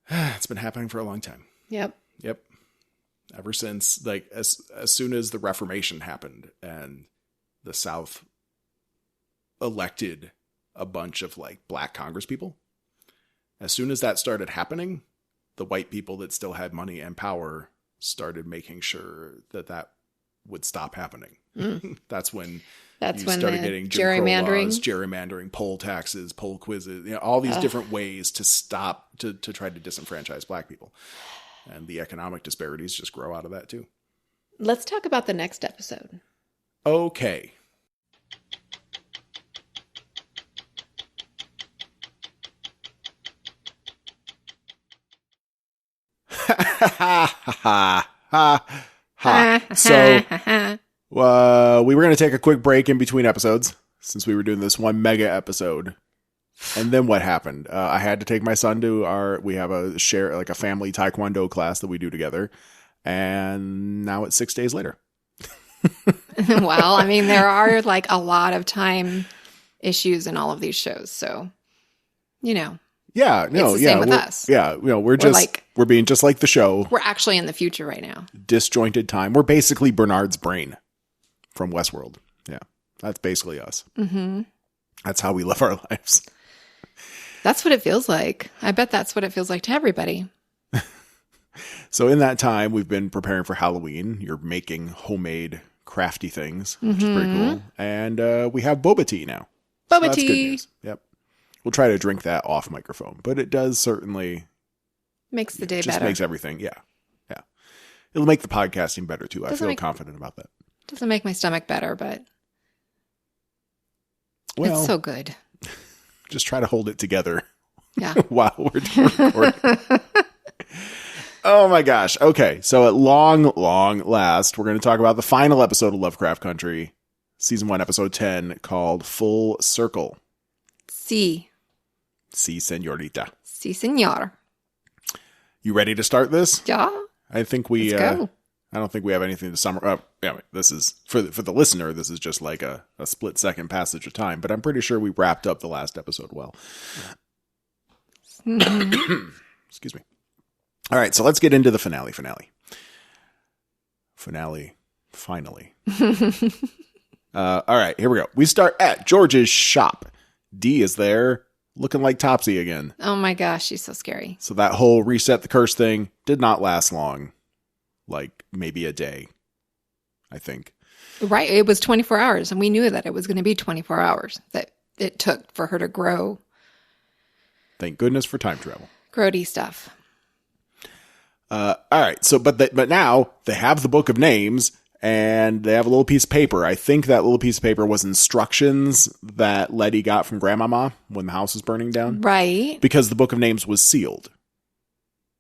It's been happening for a long time. Yep. Ever since, like, as soon as the Reformation happened and the South elected a bunch of, like, black congresspeople, as soon as that started happening, the white people that still had money and power started making sure that would stop happening. That's when you started getting Jim Crow laws, gerrymandering, poll taxes, poll quizzes, all these different ways to stop, to try to disenfranchise black people. And the economic disparities just grow out of that too. Let's talk about the next episode. Okay. So, we were going to take a quick break in between episodes since we were doing this one mega episode. And then what happened? I had to take my son to we have a family taekwondo class that we do together. And now it's 6 days later. Well, I mean, there are like a lot of time issues in all of these shows. So, Yeah, no, It's the same with us. Yeah, we're being just like the show. We're actually in the future right now. Disjointed time. We're basically Bernard's brain from Westworld. Yeah, that's basically us. Mm-hmm. That's how we live our lives. That's what it feels like. I bet that's what it feels like to everybody. So in that time, we've been preparing for Halloween. You're making homemade crafty things, which is pretty cool. And we have boba tea now. Boba that's tea. Good news. Yep. We'll try to drink that off microphone, but it does certainly makes the day just better. Makes everything. Yeah. Yeah. It'll make the podcasting better too. I feel confident about that. Doesn't make my stomach better, but well, it's so good. Just try to hold it together. Yeah. While we're recording. Oh my gosh. Okay. So at long last, we're going to talk about the final episode of Lovecraft Country, season 1, episode 10, called Full Circle. Si, señorita. Si, señor. You ready to start this? Yeah. I think we, Let's go. I don't think we have anything to summarize. Anyway, this is for the listener. This is just like a split second passage of time, but I'm pretty sure we wrapped up the last episode well. Excuse me. All right, so let's get into the finale. Finally. All right, here we go. We start at George's shop. Dee is there, looking like Topsy again. Oh my gosh, she's so scary. So that whole reset the curse thing did not last long. Like maybe a day, I think. Right, it was 24 hours, and we knew that it was going to be 24 hours that it took for her to grow. Thank goodness for time travel. Grody stuff. All right. So, but now they have the book of names and they have a little piece of paper. I think that little piece of paper was instructions that Letty got from Grandmama when the house was burning down. Right. Because the book of names was sealed.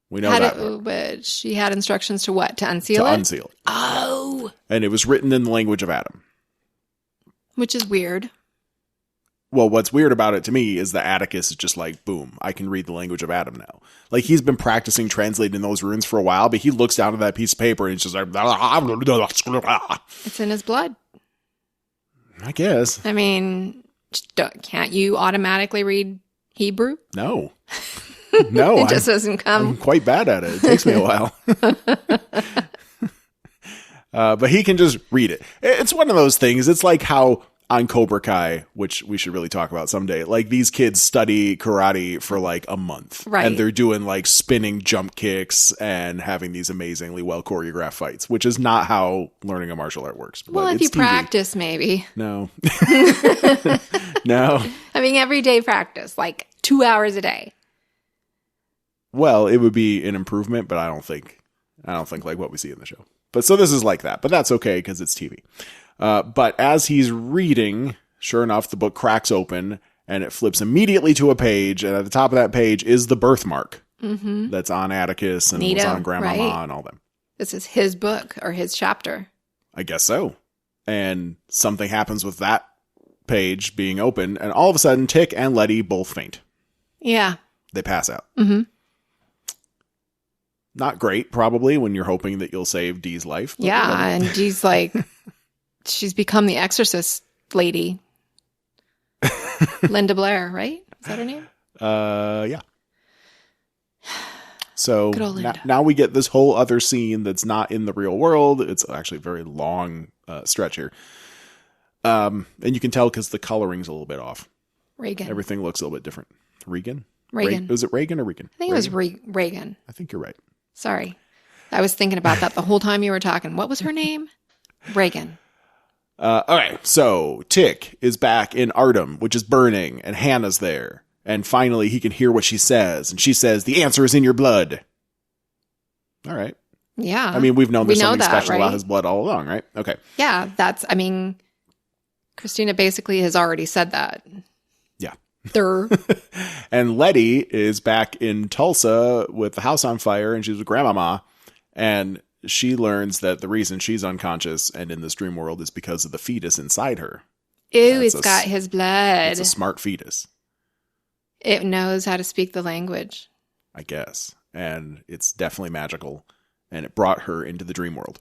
We know that. But she had instructions to what? To unseal it? To unseal it. Oh. And it was written in the language of Adam. Which is weird. Well, what's weird about it to me is that Atticus is just like, boom, I can read the language of Adam now. Like, he's been practicing translating those runes for a while, but he looks down at that piece of paper and it's just like, it's in his blood. I guess. I mean, can't you automatically read Hebrew? No. No. It just doesn't come. I'm quite bad at it. It takes me a while. But he can just read it. It's one of those things. It's like how on Cobra Kai, which we should really talk about someday, like these kids study karate for like a month. Right. And they're doing like spinning jump kicks and having these amazingly well choreographed fights, which is not how learning a martial art works. Well, if you practice, maybe. No. No. I mean, everyday practice, like 2 hours a day. Well, it would be an improvement, but I don't think like what we see in the show. But so this is like that, but that's okay because it's TV. But as he's reading, sure enough, the book cracks open and it flips immediately to a page. And at the top of that page is the birthmark that's on Atticus and was on Grandmama and all them. This is his book or his chapter. I guess so. And something happens with that page being open. And all of a sudden, Tick and Letty both faint. Yeah. They pass out. Mm-hmm. Not great, probably, when you're hoping that you'll save Dee's life. Yeah, and Dee's like, she's become the exorcist lady. Linda Blair, right? Is that her name? Yeah. So Linda. now we get this whole other scene that's not in the real world. It's actually a very long stretch here. And you can tell because the coloring's a little bit off. Reagan. Everything looks a little bit different. Reagan? Was it Reagan or Regan? I think it was Reagan. I think you're right. Sorry. I was thinking about that the whole time you were talking. What was her name? Reagan. Okay, so Tick is back in Artem, which is burning, and Hannah's there. And finally, he can hear what she says. And she says, the answer is in your blood. All right. Yeah. I mean, we've known there's something special right? about his blood all along, right? Okay. Yeah, Christina basically has already said that. Yeah. And Letty is back in Tulsa with the house on fire, and she's with Grandmama. And she learns that the reason she's unconscious and in this dream world is because of the fetus inside her. Ew, it's got his blood. It's a smart fetus. It knows how to speak the language. I guess. And it's definitely magical. And it brought her into the dream world.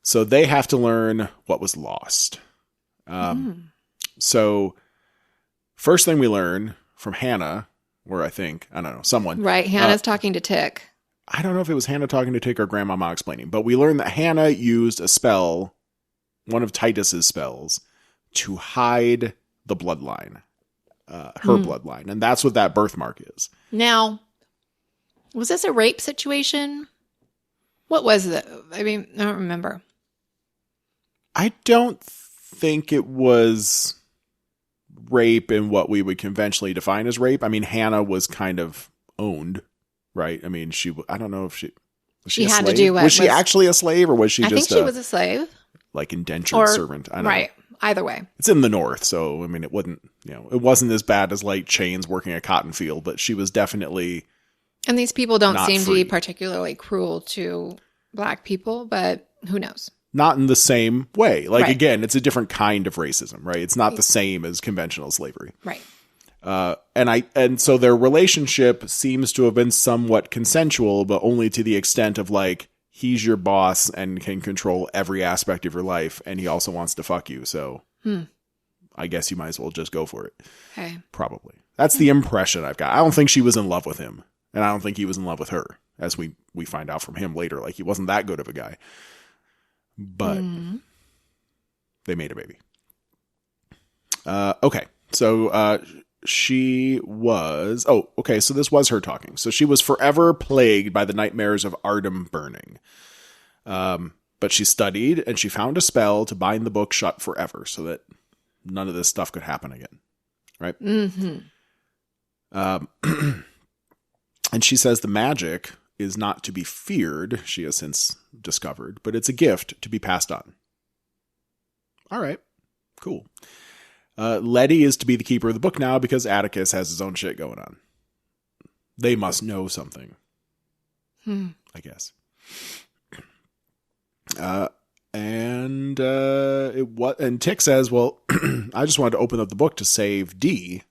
So they have to learn what was lost. So first thing we learn from Hannah or I think, I don't know, someone. Right. Hannah's talking to Tick. I don't know if it was Hannah talking to Tick or Grandmama explaining, but we learned that Hannah used a spell, one of Titus's spells, to hide the bloodline, her bloodline. And that's what that birthmark is. Now, was this a rape situation? What was it? I mean, I don't remember. I don't think it was rape in what we would conventionally define as rape. I mean, Hannah was kind of owned, right? I mean, I don't know if she a had slave? to do what was she actually a slave, or was she I just think she was a slave. Like indentured servant? I don't know. Either way. It's in the North, so I mean, it wasn't as bad as like Chains working a cotton field, but she was definitely. And these people don't seem free. to be particularly cruel to Black people, but who knows? Not in the same way. Like, again, it's a different kind of racism, right? It's not the same as conventional slavery. Right. And so their relationship seems to have been somewhat consensual, but only to the extent of like, he's your boss and can control every aspect of your life, and he also wants to fuck you, so I guess you might as well just go for it. Okay. Probably. That's the impression I've got. I don't think she was in love with him, and I don't think he was in love with her, as we find out from him later. Like, he wasn't that good of a guy. But they made a baby. Okay. So she was... Oh, okay. So this was her talking. So she was forever plagued by the nightmares of Ardham burning. But she studied, and she found a spell to bind the book shut forever so that none of this stuff could happen again. Right? Mm-hmm. And she says the magic is not to be feared, she has since discovered, but it's a gift to be passed on. All right, cool. Letty is to be the keeper of the book now because Atticus has his own shit going on. They must know something. I guess. And Tick says, well, I just wanted to open up the book to save Dee.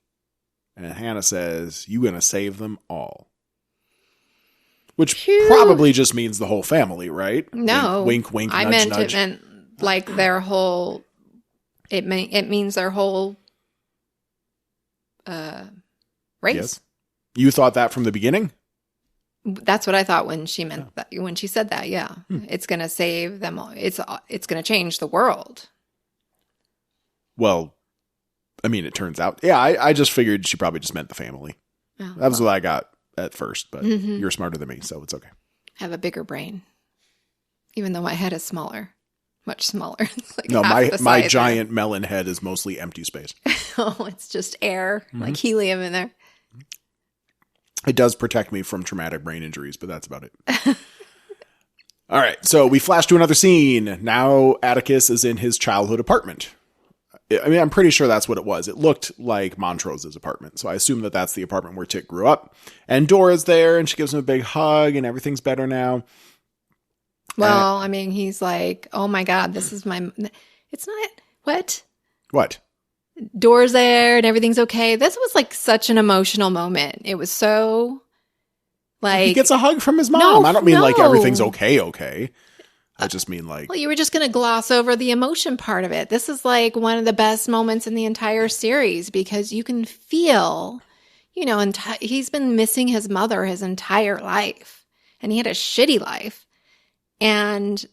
And Hannah says, you gonna save them all. Which probably just means the whole family, right? No. Wink, wink, nudge, nudge. It meant like their whole... It means their whole race. Yes. You thought that from the beginning? That's what I thought when she meant that. When she said that, yeah. It's going to save them all. It's going to change the world. Well, I mean, it turns out. Yeah, I just figured she probably just meant the family. Oh, that was what I got at first, but you're smarter than me, so it's okay. I have a bigger brain, even though my head is smaller, much smaller. It's like no, my giant melon head is mostly empty space. Oh, it's just air, like helium in there. It does protect me from traumatic brain injuries, but that's about it. All right, so we flash to another scene. Now Atticus is in his childhood apartment. I mean, I'm pretty sure that's what it was. It looked like Montrose's apartment. So I assume that that's the apartment where Tick grew up. And Dora's there, and she gives him a big hug, and everything's better now. Well, I mean, he's like, oh my God, this is my... It's not... What? What? Dora's there, and everything's okay. This was like such an emotional moment. It was so... Like... He gets a hug from his mom. I don't mean like everything's okay. I just mean like... Well, you were just going to gloss over the emotion part of it. This is like one of the best moments in the entire series because you can feel, he's been missing his mother his entire life. And he had a shitty life. And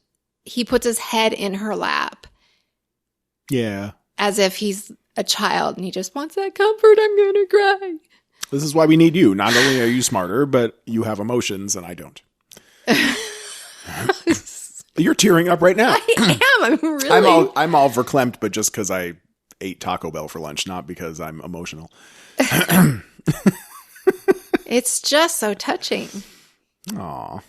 he puts his head in her lap. Yeah. As if he's a child and he just wants that comfort. I'm going to cry. This is why we need you. Not only are you smarter, but you have emotions and I don't. You're tearing up right now. I am. I'm really. I'm all verklempt, but just because I ate Taco Bell for lunch, not because I'm emotional. It's just so touching. Aw.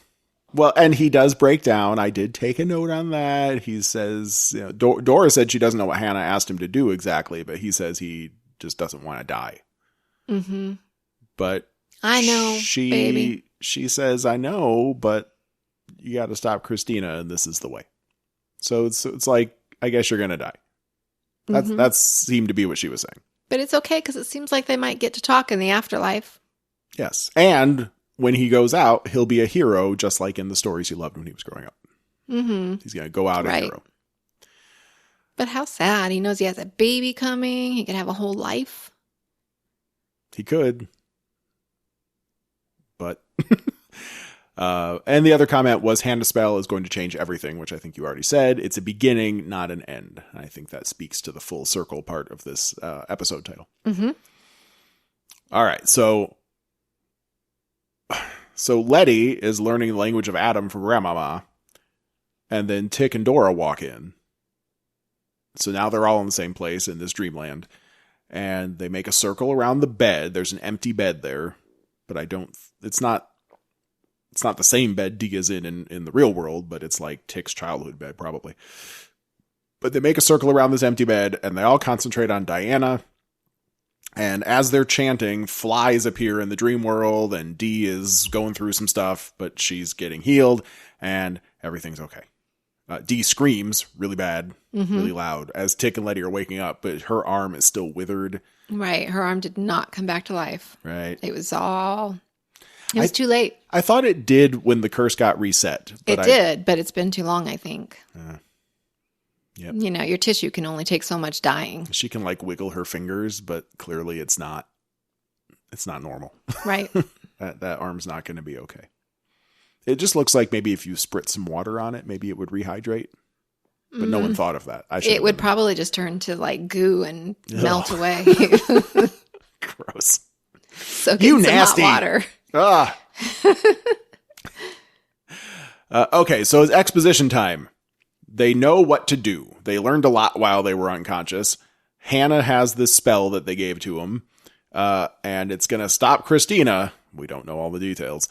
Well, and he does break down. I did take a note on that. He says, Dora said she doesn't know what Hannah asked him to do exactly, but he says he just doesn't want to die. Mm-hmm. But I know, baby. She says, I know, but you got to stop Christina, and this is the way. So it's like, I guess you're gonna die. That seemed to be what she was saying. But it's okay because it seems like they might get to talk in the afterlife. Yes, and when he goes out, he'll be a hero, just like in the stories he loved when he was growing up. Mm-hmm. He's gonna go out a hero. But how sad! He knows he has a baby coming. He could have a whole life. He could. And the other comment was Hand Spell is going to change everything, which I think you already said. It's a beginning, not an end. I think that speaks to the full circle part of this episode title. Mm-hmm. All right, so Letty is learning the language of Adam from Grandmama, and then Tick and Dora walk in. So now they're all in the same place in this dreamland, and they make a circle around the bed. There's an empty bed there, but it's not the same bed Dia's in the real world, but it's like Tick's childhood bed probably. But they make a circle around this empty bed, and they all concentrate on Diana. And as they're chanting, flies appear in the dream world, and Dee is going through some stuff, but she's getting healed, and everything's okay. Dee screams really bad, really loud, as Tick and Letty are waking up, but her arm is still withered. Right. Her arm did not come back to life. Right. It was too late. I thought it did when the curse got reset. But it did, but it's been too long, I think. Yep. You know, your tissue can only take so much dying. She can like wiggle her fingers, but clearly it's not normal. Right. that arm's not going to be okay. It just looks like maybe if you spritz some water on it, maybe it would rehydrate. But no one thought of that. It would probably just turn to like goo and melt away. Gross. So get some nasty hot water. Ah. Okay, so it's exposition time. They know what to do. They learned a lot while they were unconscious. Hannah has this spell that they gave to him, and it's going to stop Christina. We don't know all the details,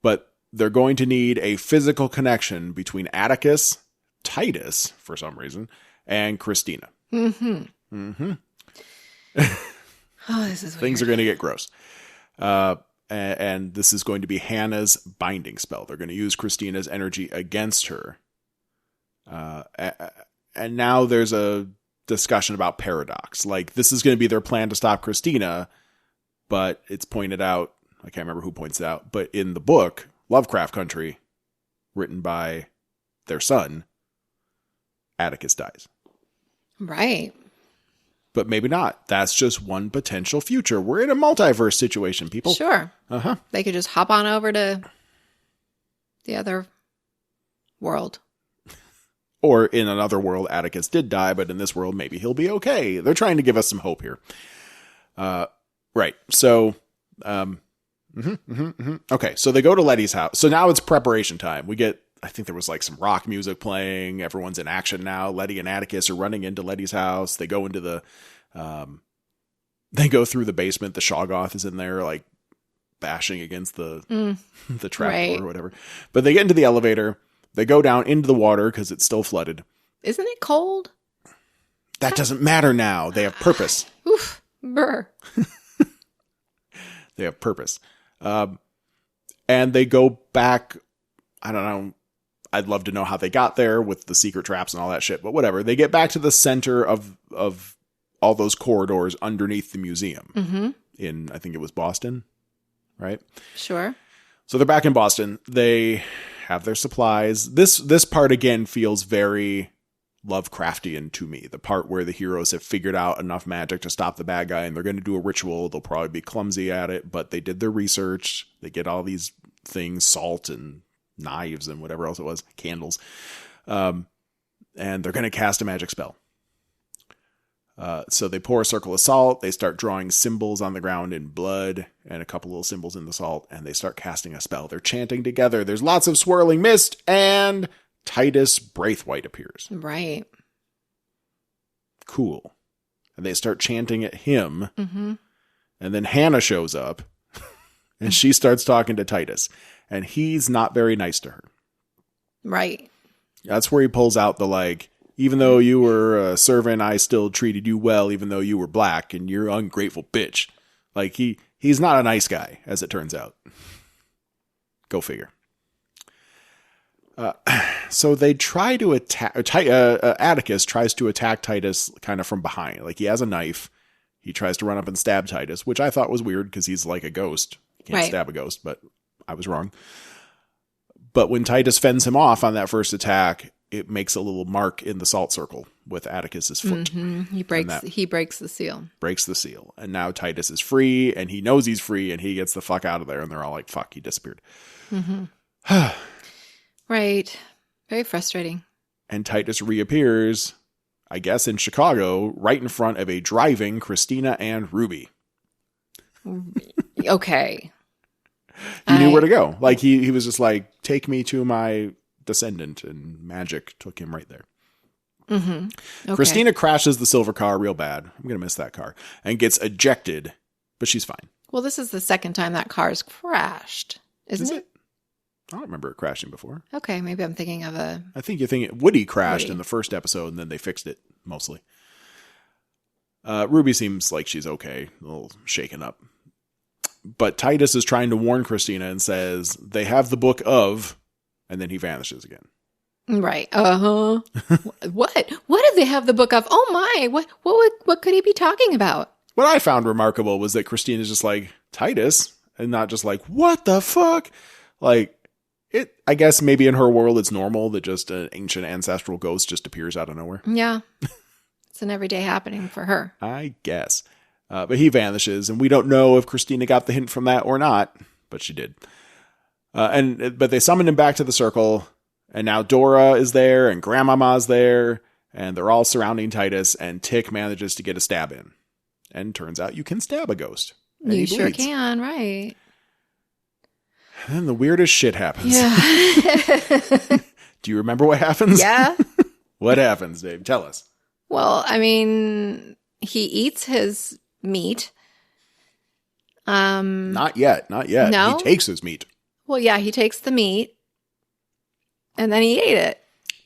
but they're going to need a physical connection between Atticus, Titus, for some reason, and Christina. Oh, this is weird. Things are going to get gross. And this is going to be Hannah's binding spell. They're going to use Christina's energy against her. And now there's a discussion about paradox. Like, this is going to be their plan to stop Christina, but it's pointed out, I can't remember who points it out, but in the book, Lovecraft Country, written by their son, Atticus dies. Right. But maybe not. That's just one potential future. We're in a multiverse situation, people. Sure. They could just hop on over to the other world. Or in another world, Atticus did die, but in this world, maybe he'll be okay. They're trying to give us some hope here. Right. So, okay. So they go to Letty's house. So now it's preparation time. We get, I think there was like some rock music playing. Everyone's in action now. Letty and Atticus are running into Letty's house. They go into they go through the basement. The Shoggoth is in there, like bashing against the trap door or whatever. But they get into the elevator. They go down into the water because it's still flooded. Isn't it cold? That doesn't matter now. They have purpose. Oof. Brr. They have purpose. And they go back. I don't know. I'd love to know how they got there with the secret traps and all that shit, but whatever. They get back to the center of all those corridors underneath the museum in, I think it was Boston, right? Sure. So they're back in Boston. They have their supplies. This part again feels very Lovecraftian to me. The part where the heroes have figured out enough magic to stop the bad guy and they're going to do a ritual. They'll probably be clumsy at it, but they did their research. They get all these things, salt and knives and whatever else it was, candles. And they're going to cast a magic spell. So they pour a circle of salt. They start drawing symbols on the ground in blood and a couple little symbols in the salt, and they start casting a spell. They're chanting together. There's lots of swirling mist, and Titus Braithwaite appears. Right. Cool. And they start chanting at him, and then Hannah shows up, and she starts talking to Titus, and he's not very nice to her. Right. That's where he pulls out the, like, even though you were a servant, I still treated you well, even though you were black, and you're an ungrateful bitch. Like, he's not a nice guy, as it turns out. Go figure. So they try to attack, Atticus tries to attack Titus kind of from behind. Like, he has a knife. He tries to run up and stab Titus, which I thought was weird because he's like a ghost. Can't stab a ghost, but I was wrong. But when Titus fends him off on that first attack, it makes a little mark in the salt circle with Atticus's foot. He breaks the seal. Breaks the seal. And now Titus is free, and he knows he's free, and he gets the fuck out of there, and they're all like, fuck, he disappeared. Right. Very frustrating. And Titus reappears, I guess, in Chicago, right in front of a driving Christina and Ruby. Okay. He knew where to go. Like, he was just like, take me to my descendant, and magic took him right there. Mm-hmm. Okay. Christina crashes the silver car real bad. I'm going to miss that car. And gets ejected, but she's fine. Well, this is the second time that car's crashed, isn't it? I don't remember it crashing before. Okay, maybe I'm thinking of a... I think you're thinking Woody crashed in the first episode, and then they fixed it, mostly. Ruby seems like she's okay, a little shaken up. But Titus is trying to warn Christina and says, they have the book of, and then he vanishes again. Right. Uh-huh. What did they have the book of? Oh my, what could he be talking about? What I found remarkable was that Christina's just like, Titus, and not just like, what the fuck? Like, I guess maybe in her world it's normal that just an ancient ancestral ghost just appears out of nowhere. Yeah. It's an everyday happening for her. I guess. But he vanishes, and we don't know if Christina got the hint from that or not, but she did. But they summoned him back to the circle, and now Dora is there, and Grandmama's there, and they're all surrounding Titus, and Tick manages to get a stab in. And turns out you can stab a ghost. You sure can, right. And then the weirdest shit happens. Yeah. Do you remember what happens? Yeah. What happens, Dave? Tell us. Well, I mean, he eats his meat. Not yet. No? He takes his meat. Well, yeah, he takes the meat, and then he ate it.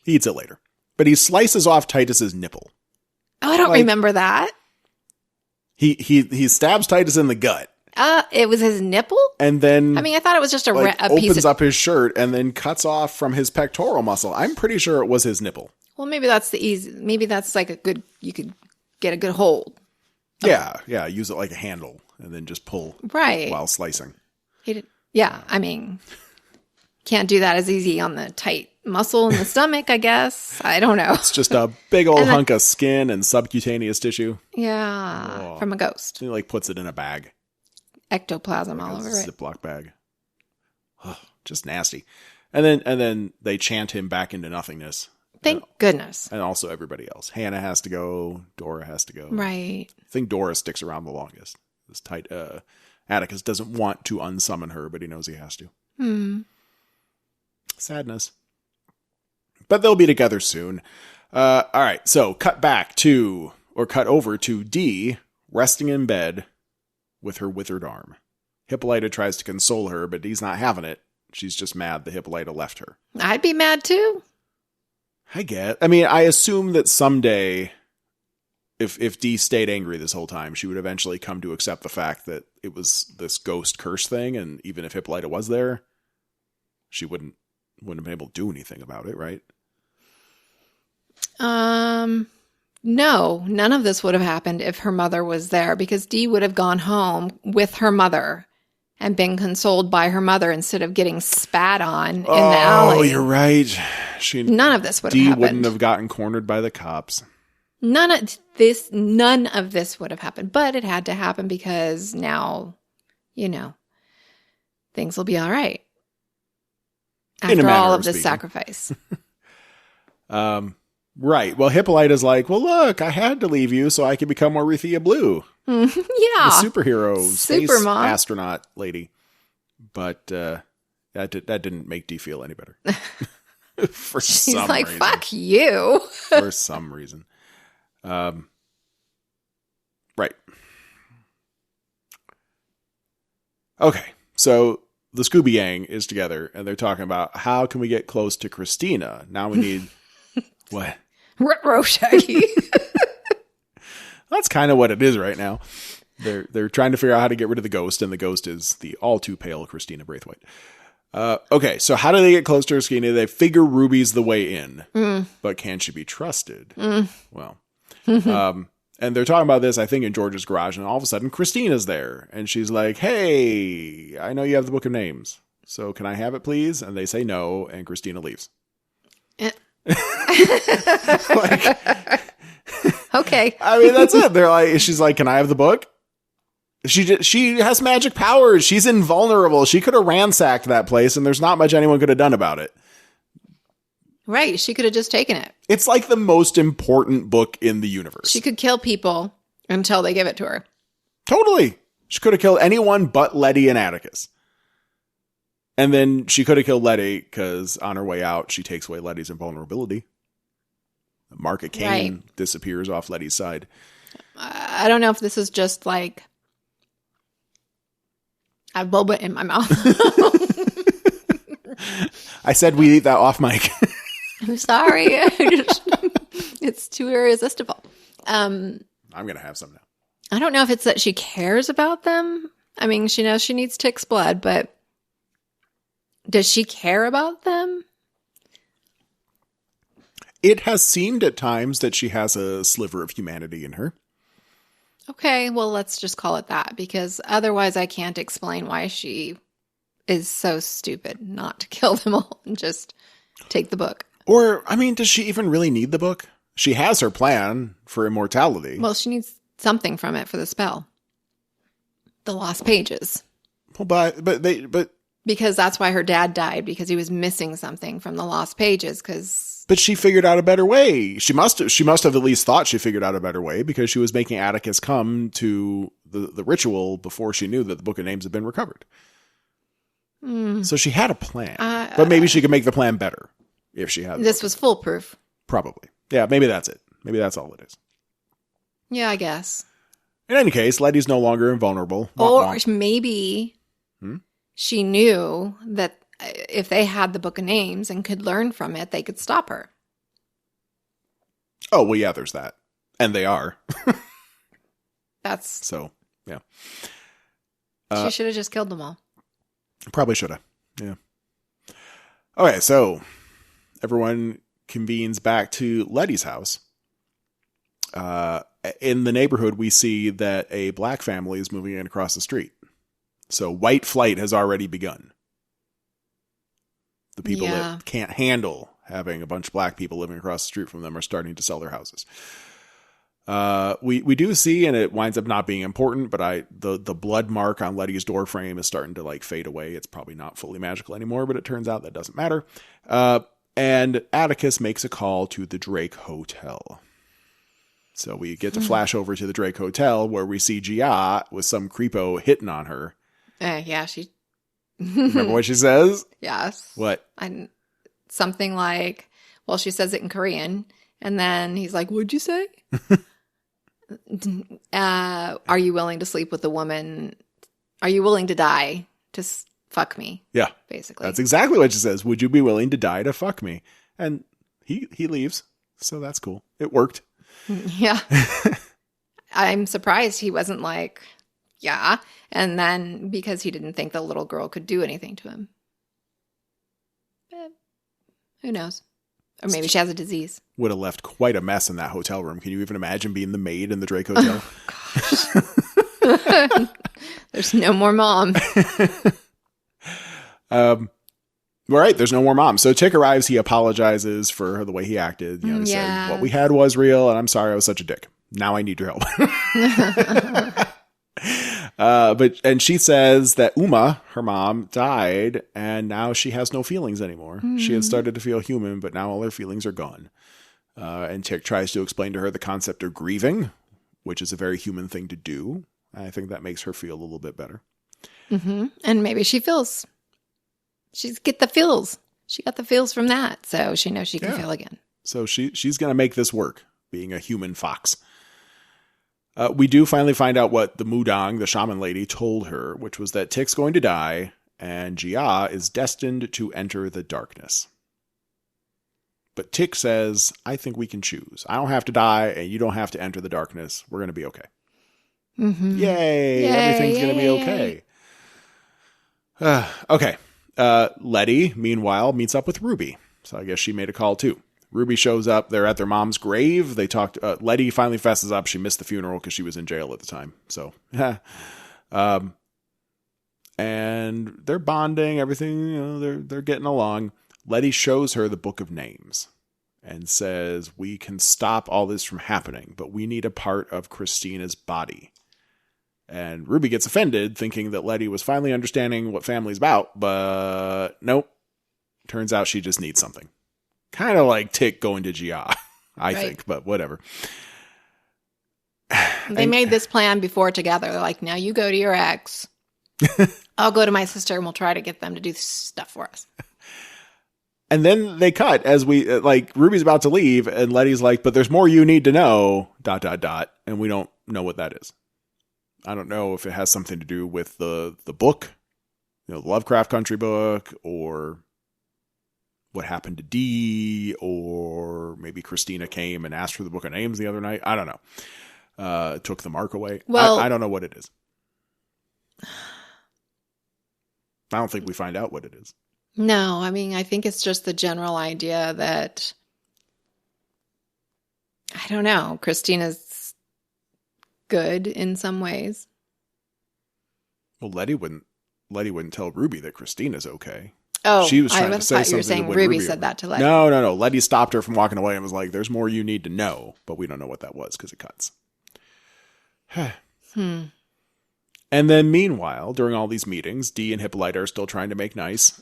He eats it later. But he slices off Titus's nipple. Oh, I don't remember that. He stabs Titus in the gut. It was his nipple? And then... I mean, I thought it was just a piece of... opens up his shirt and then cuts off from his pectoral muscle. I'm pretty sure it was his nipple. Well, maybe that's maybe that's like a good... You could get a good hold. Yeah. Use it like a handle and then just pull while slicing. Yeah, I mean, can't do that as easy on the tight muscle in the stomach, I guess. I don't know. It's just a big old hunk of skin and subcutaneous tissue. Yeah, from a ghost. He puts it in a bag. Ectoplasm all over it. Ziploc bag. Oh, just nasty. And then they chant him back into nothingness. Thank goodness. And also everybody else. Hannah has to go. Dora has to go. Right. I think Dora sticks around the longest. This Atticus doesn't want to unsummon her, but he knows he has to. Sadness. But they'll be together soon. All right. So cut over to Dee resting in bed with her withered arm. Hippolyta tries to console her, but Dee's not having it. She's just mad that Hippolyta left her. I'd be mad too. I assume that someday, if Dee stayed angry this whole time, she would eventually come to accept the fact that it was this ghost curse thing, and even if Hippolyta was there, she wouldn't have been able to do anything about it, right? No, none of this would have happened if her mother was there, because Dee would have gone home with her mother and been consoled by her mother instead of getting spat on in the alley. Oh, you're right. None of this would have happened. Dee wouldn't have gotten cornered by the cops. None of this would have happened, but it had to happen because now, things will be all right. After all of this sacrifice. Right. Well, Hippolyta's like, well, look, I had to leave you so I could become Orithia Blue. Yeah. The superhero, space mom. astronaut lady. But that didn't make Dee feel any better. For She's some like, reason. fuck you. For some reason. Right. Okay. So the Scooby Gang is together and they're talking about how can we get close to Christina? Now we need what? Ruh-roh, Shaggy. That's kind of what it is right now. They're trying to figure out how to get rid of the ghost, and the ghost is the all too pale Christina Braithwaite. Okay, so how do they get close to Christina? They figure Ruby's the way in, but can she be trusted? Well, and they're talking about this, I think, in George's garage, and all of a sudden Christina's there, and she's like, hey, I know you have the Book of Names, so can I have it, please? And they say no, and Christina leaves. Okay. I mean, that's it. She's like, can I have the book? She has magic powers. She's invulnerable. She could have ransacked that place, and there's not much anyone could have done about it. Right. She could have just taken it. It's like the most important book in the universe. She could kill people until they give it to her. Totally. She could have killed anyone but Letty and Atticus. And then she could have killed Letty because on her way out, she takes away Letty's invulnerability. The Mark of Cain disappears off Letty's side. I don't know if this is just like I have boba in my mouth. I said we eat that off mic. I'm sorry. It's too irresistible. I'm going to have some now. I don't know if it's that she cares about them. I mean, she knows she needs Tick's blood, but does she care about them? It has seemed at times that she has a sliver of humanity in her. Okay, well, let's just call it that, because otherwise I can't explain why she is so stupid not to kill them all and just take the book. Or, I mean, does she even really need the book? She has her plan for immortality. Well, she needs something from it for the spell. The lost pages. Well, but because that's why her dad died, because he was missing something from the lost pages. But she figured out a better way. She must have at least thought she figured out a better way, because she was making Atticus come to the ritual before she knew that the Book of Names had been recovered. So she had a plan, but maybe she could make the plan better if she had. This was foolproof. Probably. Yeah, maybe that's it. Maybe that's all it is. Yeah, I guess. In any case, Letty's no longer invulnerable. Or maybe she knew that if they had the Book of Names and could learn from it, they could stop her. Oh, well, yeah, there's that. And they are. That's... So, yeah. She should have just killed them all. Probably should have. Yeah. Okay, so everyone convenes back to Letty's house. In the neighborhood, we see that a black family is moving in across the street. So white flight has already begun. The people that can't handle having a bunch of black people living across the street from them are starting to sell their houses. We do see, and it winds up not being important, but the blood mark on Letty's door frame is starting to like fade away. It's probably not fully magical anymore, but it turns out that doesn't matter. And Atticus makes a call to the Drake Hotel. So we get to flash over to the Drake Hotel, where we see Gia with some creepo hitting on her. Yeah, she... Remember what she says? Yes. What? Something like, well, she says it in Korean, and then he's like, what'd you say? Are you willing to sleep with a woman? Are you willing to die to fuck me? Yeah. Basically. That's exactly what she says. Would you be willing to die to fuck me? And he leaves. So that's cool. It worked. Yeah. I'm surprised he wasn't like, yeah. And then because he didn't think the little girl could do anything to him. But who knows? Or maybe she has a disease. Would have left quite a mess in that hotel room. Can you even imagine being the maid in the Drake Hotel? Oh, gosh. There's no more mom. Right, there's no more mom. So Tick arrives. He apologizes for the way he acted. He said, what we had was real, and I'm sorry I was such a dick. Now I need your help. And she says that Uma, her mom, died, and now she has no feelings anymore. She had started to feel human, but now all her feelings are gone. And Tick tries to explain to her the concept of grieving, which is a very human thing to do. I think that makes her feel a little bit better. Mm-hmm. And maybe she feels. She's get the feels. She got the feels from that, so she knows she can feel again. So she's going to make this work, being a human fox. We do finally find out what the Mudang, the shaman lady, told her, which was that Tick's going to die, and Gia is destined to enter the darkness. But Tick says, I think we can choose. I don't have to die, and you don't have to enter the darkness. We're going to be okay. Mm-hmm. Yay! Everything's going to be okay. Okay. Letty, meanwhile, meets up with Ruby. So I guess she made a call too. Ruby shows up. They're at their mom's grave. They talked. Letty finally fesses up. She missed the funeral because she was in jail at the time. So, and they're bonding. Everything, they're getting along. Letty shows her the Book of Names and says, "We can stop all this from happening, but we need a part of Christina's body." And Ruby gets offended, thinking that Letty was finally understanding what family's about, but nope. Turns out she just needs something. Kind of like Tick going to Gia, I think, but whatever. They made this plan before together. They're like, now you go to your ex. I'll go to my sister and we'll try to get them to do stuff for us. And then they cut as we, like, Ruby's about to leave and Letty's like, but there's more you need to know, ... And we don't know what that is. I don't know if it has something to do with the book, the Lovecraft Country book, or what happened to Dee, or maybe Christina came and asked for the Book of Names the other night. I don't know. Took the mark away. Well, I don't know what it is. I don't think we find out what it is. No, I mean, I think it's just the general idea that, I don't know, Christina's good in some ways. Well, Letty wouldn't tell Ruby that Christina's okay. Oh, she was trying to say something. You were saying Ruby said that to Letty. No. Letty stopped her from walking away and was like, there's more you need to know, but we don't know what that was because it cuts. And then meanwhile, during all these meetings, Dee and Hippolyta are still trying to make nice.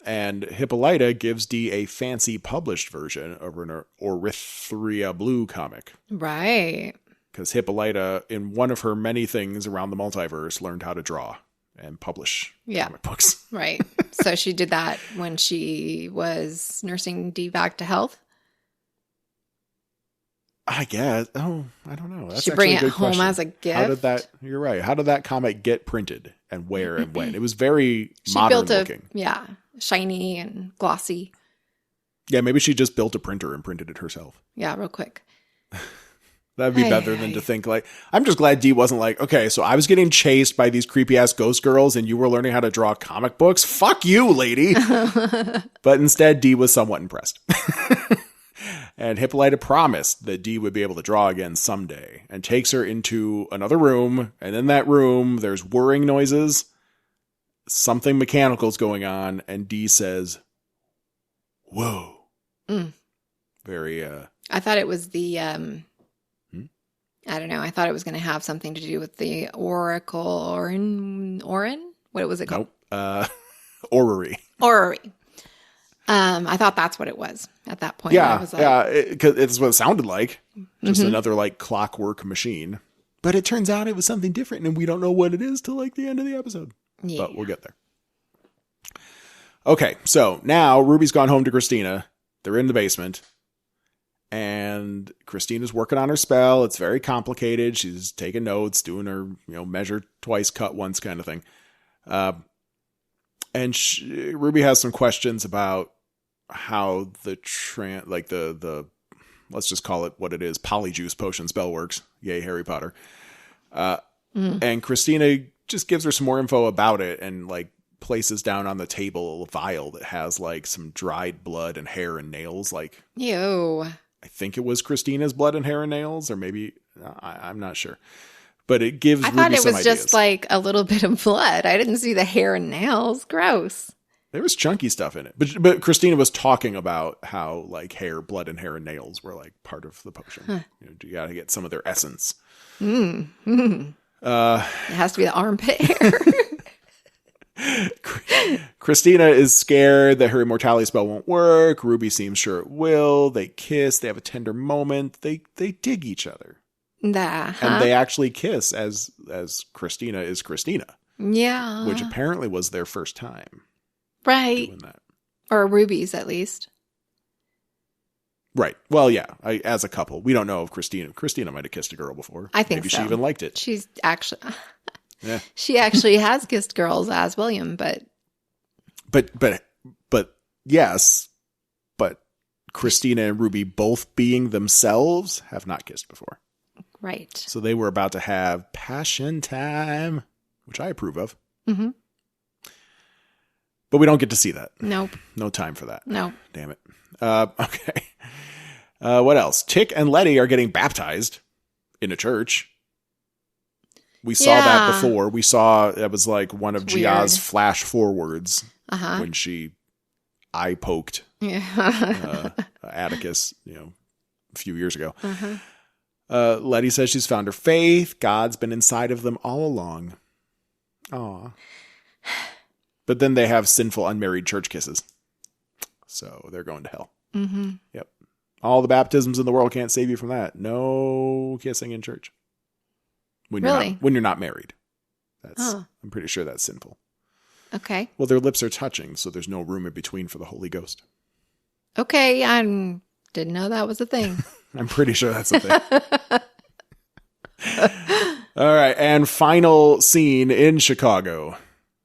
And Hippolyta gives Dee a fancy published version of an Orithria Blue comic. Right. Because Hippolyta, in one of her many things around the multiverse, learned how to draw and publish comic books. Right. So she did that when she was nursing Dee back to health? I guess. Oh, I don't know. That's she bring it home question. as a gift. How did that? You're right. How did that comic get printed and where and when? It was very modern looking. Shiny and glossy. Yeah, maybe she just built a printer and printed it herself. Yeah, real quick. That'd be better than to think like. I'm just glad Dee wasn't like, okay, so I was getting chased by these creepy ass ghost girls, and you were learning how to draw comic books. Fuck you, lady. But instead, Dee was somewhat impressed. And Hippolyta promised that Dee would be able to draw again someday and takes her into another room. And in that room, there's whirring noises. Something mechanical's going on. And Dee says, whoa. Very, I thought it was the, I don't know. I thought it was going to have something to do with the Oracle Orin? What was it called? Nope. Orrery. Orrery. I thought that's what it was at that point. Yeah, I was like, it's what it sounded like. Just another like clockwork machine. But it turns out it was something different, and we don't know what it is till like the end of the episode. Yeah. But we'll get there. Okay, so now Ruby's gone home to Christina. They're in the basement. And Christina's working on her spell. It's very complicated. She's taking notes, doing her, measure twice, cut once kind of thing. And Ruby has some questions about how the let's just call it what it is, polyjuice potion spell works. Yay, Harry Potter. And Christina just gives her some more info about it and like places down on the table a vial that has like some dried blood and hair and nails. Like, ew. I think it was Christina's blood and hair and nails, or maybe I'm not sure. But it gives Ruby some ideas. I thought it was just like a little bit of blood. I didn't see the hair and nails. Gross. There was chunky stuff in it. But Christina was talking about how like blood and hair and nails were like part of the potion. You got to get some of their essence. It has to be the armpit hair. Christina is scared that her immortality spell won't work. Ruby seems sure it will. They kiss. They have a tender moment. They dig each other. And they actually kiss as Christina is Christina. Yeah. Which apparently was their first time. Right. Doing that. Or Ruby's, at least. Right. Well, yeah. As a couple. We don't know if Christina might have kissed a girl before. I think Maybe so. she even liked it. She's actually... Yeah. She actually has kissed girls as William, but yes. But Christina and Ruby both being themselves have not kissed before. Right. So they were about to have passion time, which I approve of. Mm-hmm. But we don't get to see that. Nope. No time for that. No. Damn it. Okay. What else? Tick and Letty are getting baptized in a church. We saw that before. We saw it was like one of Gia's flash forwards when she eye poked Atticus, a few years ago. Letty says she's found her faith. God's been inside of them all along. Aw. But then they have sinful unmarried church kisses. So they're going to hell. Mm-hmm. Yep. All the baptisms in the world can't save you from that. No kissing in church. When you're not married. I'm pretty sure that's sinful. Okay. Well, their lips are touching, so there's no room in between for the Holy Ghost. Okay, I didn't know that was a thing. I'm pretty sure that's a thing. All right, and final scene in Chicago.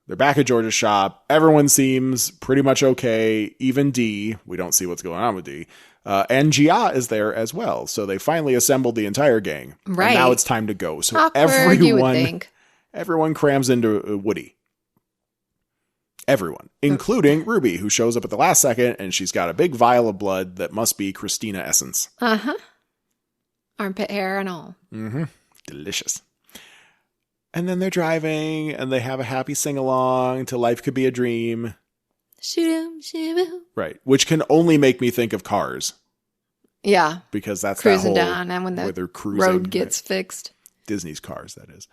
They're back at George's shop. Everyone seems pretty much okay. Even D. We don't see what's going on with D. And Gia is there as well. So they finally assembled the entire gang. Right. And now it's time to go. So Awkward, you would think. Everyone crams into Woody. Everyone, including Ruby, who shows up at the last second, and she's got a big vial of blood that must be Christina essence. Uh-huh. Armpit hair and all. Mm-hmm. Delicious. And then they're driving, and they have a happy sing-along to Life Could Be a Dream. Shoot-em. Right, which can only make me think of Cars. Yeah. Because that's cruising that whole, down, and when the cruising, road gets fixed. Disney's Cars, that is.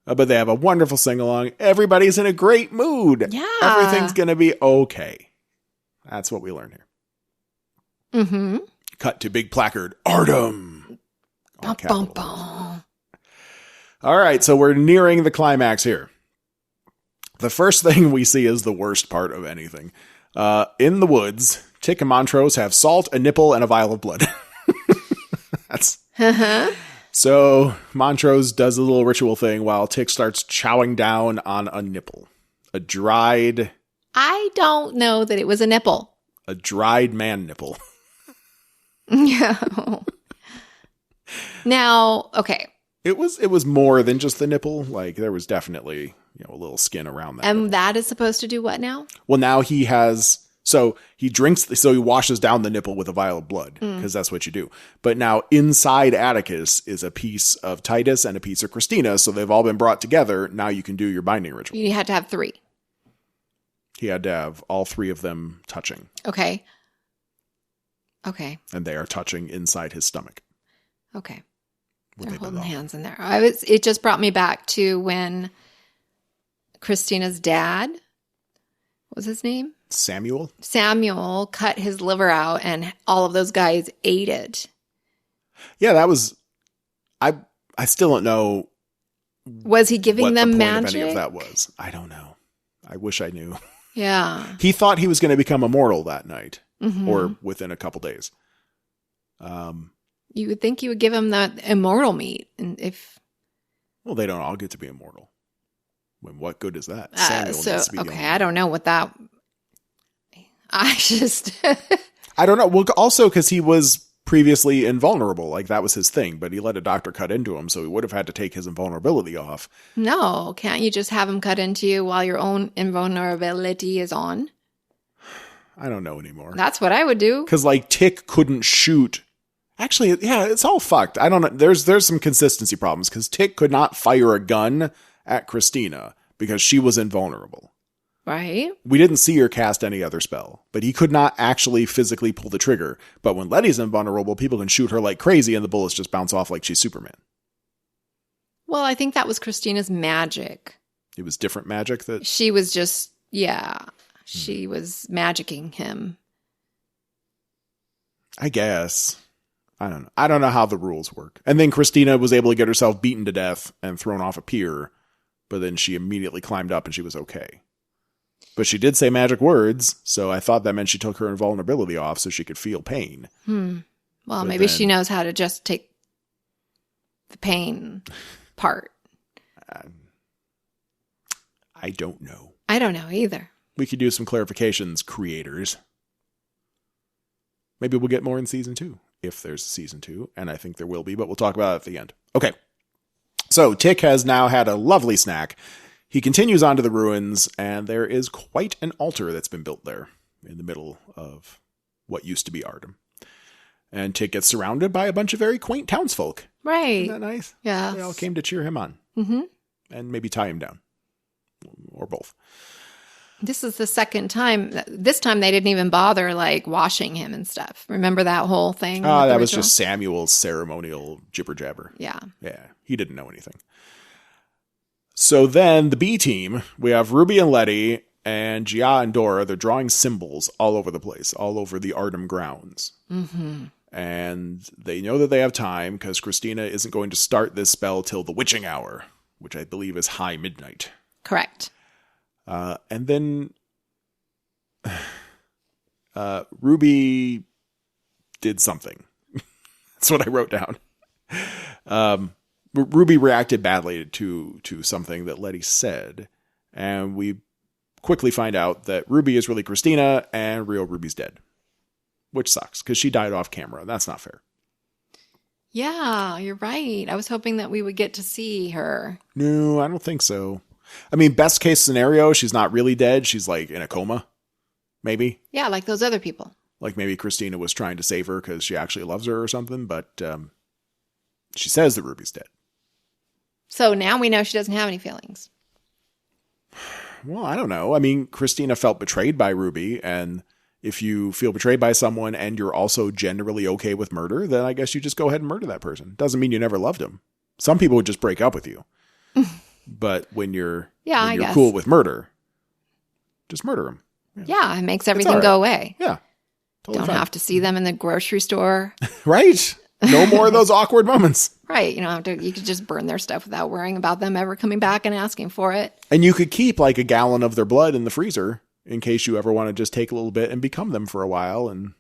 But they have a wonderful sing-along. Everybody's in a great mood. Yeah. Everything's going to be okay. That's what we learn here. Mm-hmm. Cut to big placard. Artem. Bum, bum, bum. All right, so we're nearing the climax here. The first thing we see is the worst part of anything. In the woods, Tick and Montrose have salt, a nipple, and a vial of blood. That's... Uh-huh. So Montrose does a little ritual thing while Tick starts chowing down on a nipple. A dried... I don't know that it was a nipple. A dried man nipple. Yeah. Now, okay. It was more than just the nipple. Like, there was definitely, a little skin around that. And nipple. that is supposed to do what now? Well, now he has... So he washes down the nipple with a vial of blood, because that's what you do. But now inside Atticus is a piece of Titus and a piece of Christina, so they've all been brought together. Now you can do your binding ritual. You had to have 3. He had to have all 3 of them touching. Okay. And they are touching inside his stomach. Okay. When They're they holding belong. hands in there. It just brought me back to when Christina's dad, what was his name? Samuel cut his liver out and all of those guys ate it. Yeah, that was... I still don't know... Was he giving them magic? Of any of that was. I don't know. I wish I knew. Yeah. He thought he was going to become immortal that night. Mm-hmm. Or within a couple days. You would think you would give him that immortal meat. Well, they don't all get to be immortal. What good is that? Samuel needs to be okay, I don't know what that... I just... I don't know. Well, also because he was previously invulnerable. Like, that was his thing. But he let a doctor cut into him, so he would have had to take his invulnerability off. No, can't you just have him cut into you while your own invulnerability is on? I don't know anymore. That's what I would do. Because, Tick couldn't shoot... Actually, yeah, it's all fucked. I don't know. There's some consistency problems, because Tick could not fire a gun at Christina because she was invulnerable. Right. We didn't see her cast any other spell, but he could not actually physically pull the trigger. But when Letty's invulnerable, people can shoot her like crazy and the bullets just bounce off like she's Superman. Well, I think that was Christina's magic. It was different magic that... She was just, she was magicking him. I guess. I don't know. I don't know how the rules work. And then Christina was able to get herself beaten to death and thrown off a pier, but then she immediately climbed up and she was okay. But she did say magic words, so I thought that meant she took her invulnerability off so she could feel pain. Well, but maybe she knows how to just take the pain part. I don't know. I don't know either. We could do some clarifications, creators. Maybe we'll get more in season 2, if there's a season 2, and I think there will be, but we'll talk about it at the end. Okay. So Tick has now had a lovely snack. He continues on to the ruins, and there is quite an altar that's been built there in the middle of what used to be Artem. And Tick gets surrounded by a bunch of very quaint townsfolk. Right. Isn't that nice? Yeah. They all came to cheer him on. Mm-hmm. And maybe tie him down. Or both. This is the second time. This time they didn't even bother like washing him and stuff. Remember that whole thing? That was just Samuel's ceremonial jibber jabber. Yeah. Yeah. He didn't know anything. So then the B team, we have Ruby and Letty and Gia and Dora. They're drawing symbols all over the place, all over the Artem grounds. Mm-hmm. And they know that they have time because Christina isn't going to start this spell till the witching hour, which I believe is high midnight. Correct. And then Ruby did something. That's what I wrote down. Ruby reacted badly to something that Letty said. And we quickly find out that Ruby is really Christina and real Ruby's dead. Which sucks because she died off camera. That's not fair. Yeah, you're right. I was hoping that we would get to see her. No, I don't think so. I mean, best case scenario, she's not really dead. She's like in a coma, maybe. Yeah, like those other people. Like maybe Christina was trying to save her because she actually loves her or something. But she says that Ruby's dead. So now we know she doesn't have any feelings. Well, I don't know. I mean, Christina felt betrayed by Ruby. And if you feel betrayed by someone and you're also generally okay with murder, then I guess you just go ahead and murder that person. Doesn't mean you never loved him. Some people would just break up with you. But when you're cool with murder, just murder them. Yeah, it makes everything go away. Yeah. Totally don't have to see them in the grocery store. Right. No more of those awkward moments. Right. You don't have to, you could just burn their stuff without worrying about them ever coming back and asking for it. And you could keep like a gallon of their blood in the freezer in case you ever want to just take a little bit and become them for a while and,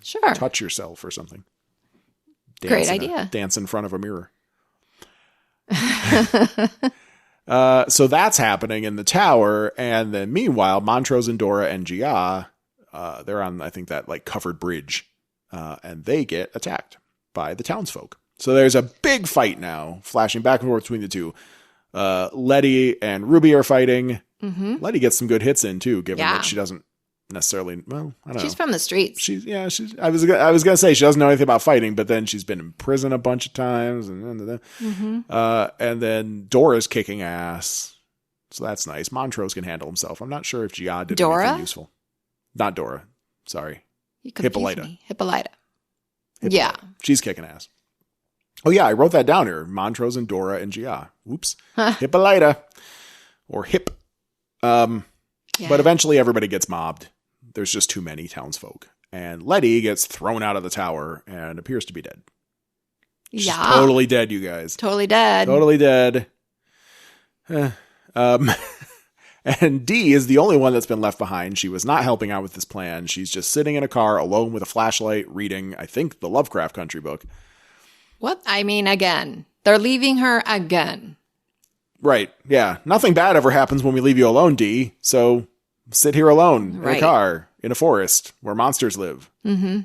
sure, touch yourself or something. Great idea. Dance in front of a mirror. So that's happening in the tower. And then meanwhile, Montrose and Dora and Gia, they're on, I think, that like covered bridge. And they get attacked by the townsfolk. So there's a big fight now, flashing back and forth between the two. Letty and Ruby are fighting. Mm-hmm. Letty gets some good hits in too, given that she doesn't necessarily, well, I don't know. She's from the streets. I was gonna say she doesn't know anything about fighting, but then she's been in prison a bunch of times, and then Dora's kicking ass, so that's nice. Montrose can handle himself. I'm not sure if Gia did anything useful. Not Dora. Sorry, Hippolyta. Hippolyta. Yeah, she's kicking ass. Oh yeah, I wrote that down here. Montrose and Dora and Gia. Oops, Hippolyta or Hip. But eventually everybody gets mobbed. There's just too many townsfolk. And Letty gets thrown out of the tower and appears to be dead. She's totally dead, you guys. Totally dead. Totally dead. And Dee is the only one that's been left behind. She was not helping out with this plan. She's just sitting in a car alone with a flashlight reading, I think, the Lovecraft Country book. What? I mean, again. They're leaving her again. Right. Yeah. Nothing bad ever happens when we leave you alone, Dee. So sit here alone in a car in a forest where monsters live. Mm-hmm.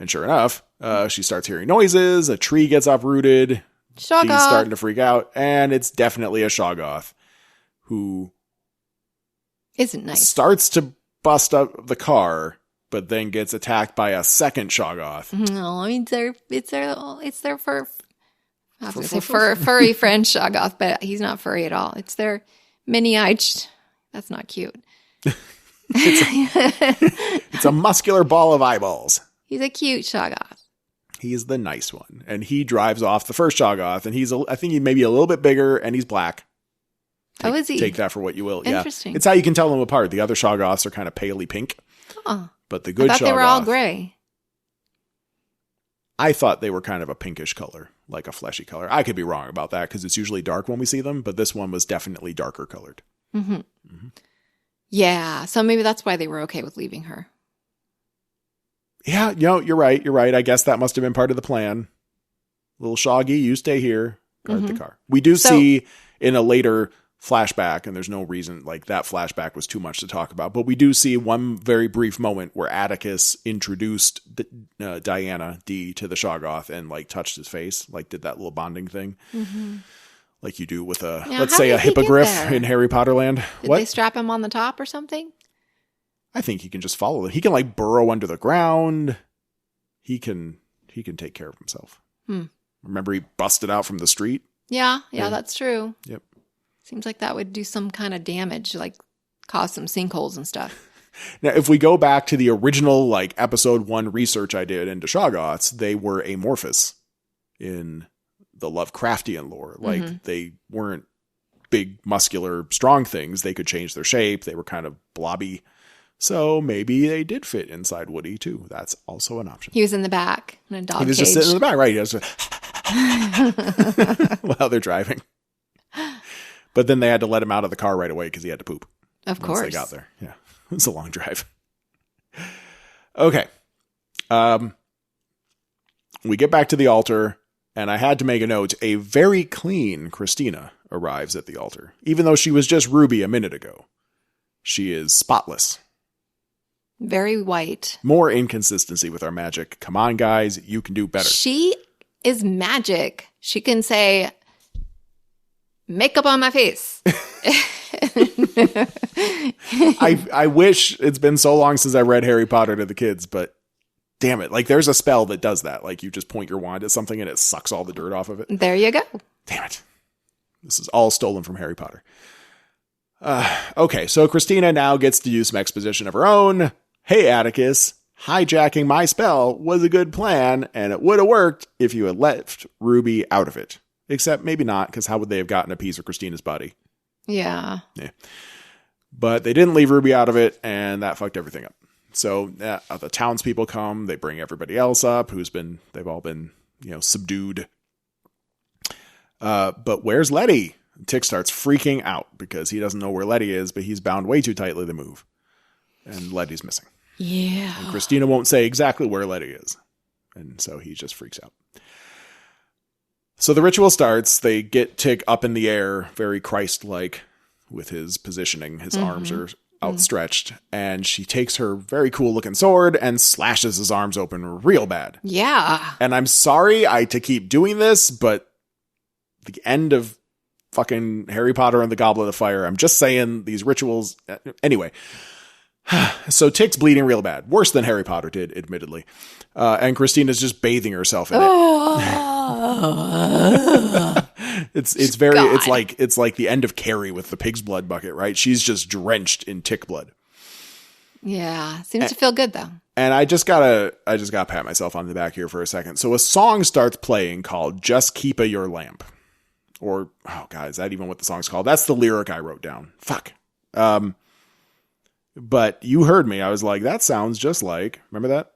And sure enough, she starts hearing noises. A tree gets uprooted. Shoggoth. Dee's starting to freak out. And it's definitely a Shoggoth who isn't nice. Starts to bust up the car, but then gets attacked by a second Shoggoth. No, I mean, it's their furry friend Shoggoth, but he's not furry at all. It's their mini-eyed. That's not cute. It's a muscular ball of eyeballs. He's a cute Shoggoth. He's the nice one, and he drives off the first Shoggoth, and I think he may be a little bit bigger, and he's black. Is he? Take that for what you will. Interesting. Yeah. It's how you can tell them apart. The other Shoggoths are kind of palely pink. Oh. But the good Shoggoth, they were all gray. I thought they were kind of a pinkish color, like a fleshy color. I could be wrong about that because it's usually dark when we see them, but this one was definitely darker colored. Mm-hmm. Mm-hmm. Yeah, so maybe that's why they were okay with leaving her. Yeah, you're right. You're right. I guess that must have been part of the plan. Little Shoggy, you stay here, guard the car. We do see in a later flashback, and there's no reason, like that flashback was too much to talk about, but we do see one very brief moment where Atticus introduced Diana, D, to the Shoggoth and like touched his face, like did that little bonding thing. Mm-hmm. Like you do with let's say a hippogriff in Harry Potter land. Did they strap him on the top or something? I think he can just follow it. He can like burrow under the ground. He can take care of himself. Remember he busted out from the street? Yeah, that's true. Yep. Seems like that would do some kind of damage, like cause some sinkholes and stuff. Now, if we go back to the original, like, episode 1 research I did into Shoggoths, they were amorphous in the Lovecraftian lore. Like, they weren't big, muscular, strong things. They could change their shape. They were kind of blobby. So maybe they did fit inside Woody, too. That's also an option. He was in the back in a dog cage. He was just sitting in the back, right? He was while they're driving. But then they had to let him out of the car right away because he had to poop. Of course. Once they got there. Yeah. It's a long drive. Okay. We get back to the altar, and I had to make a note. A very clean Christina arrives at the altar. Even though she was just Ruby a minute ago. She is spotless. Very white. More inconsistency with our magic. Come on, guys. You can do better. She is magic. She can say, makeup on my face. I wish it's been so long since I read Harry Potter to the kids, but damn it. Like, there's a spell that does that. Like, you just point your wand at something and it sucks all the dirt off of it. There you go. Damn it. This is all stolen from Harry Potter. Okay, so Christina now gets to use some exposition of her own. Hey, Atticus, hijacking my spell was a good plan, and it would have worked if you had left Ruby out of it. Except maybe not, because how would they have gotten a piece of Christina's body? Yeah. But they didn't leave Ruby out of it, and that fucked everything up. So the townspeople come, they bring everybody else up they've all been, subdued. But where's Letty? Tick starts freaking out because he doesn't know where Letty is, but he's bound way too tightly to move. And Letty's missing. Yeah. And Christina won't say exactly where Letty is. And so he just freaks out. So the ritual starts. They get Tick up in the air, very Christ-like with his positioning. His arms are outstretched. And she takes her very cool-looking sword and slashes his arms open real bad. Yeah. And I'm sorry to keep doing this, but the end of fucking Harry Potter and the Goblet of Fire. I'm just saying these rituals. Anyway. So Tick's bleeding real bad. Worse than Harry Potter did, admittedly. And Christina's just bathing herself in it. It's very, God. It's like the end of Carrie with the pig's blood bucket, right? She's just drenched in tick blood. Yeah. Seems to feel good though. And I just gotta pat myself on the back here for a second. So a song starts playing called Just Keep a Your Lamp. Or, oh God, is that even what the song's called? That's the lyric I wrote down. Fuck. But you heard me. I was like, that sounds just like, remember that?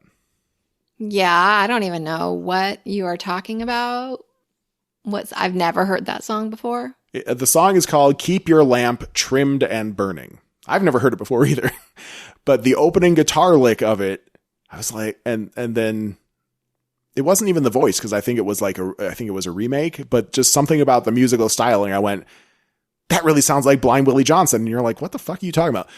Yeah, I don't even know what you are talking about. I've never heard that song before. The song is called Keep Your Lamp Trimmed and Burning. I've never heard it before either. But the opening guitar lick of it, I was like, and then it wasn't even the voice because I think it was a remake, but just something about the musical styling. I went, that really sounds like Blind Willie Johnson. And you're like, what the fuck are you talking about?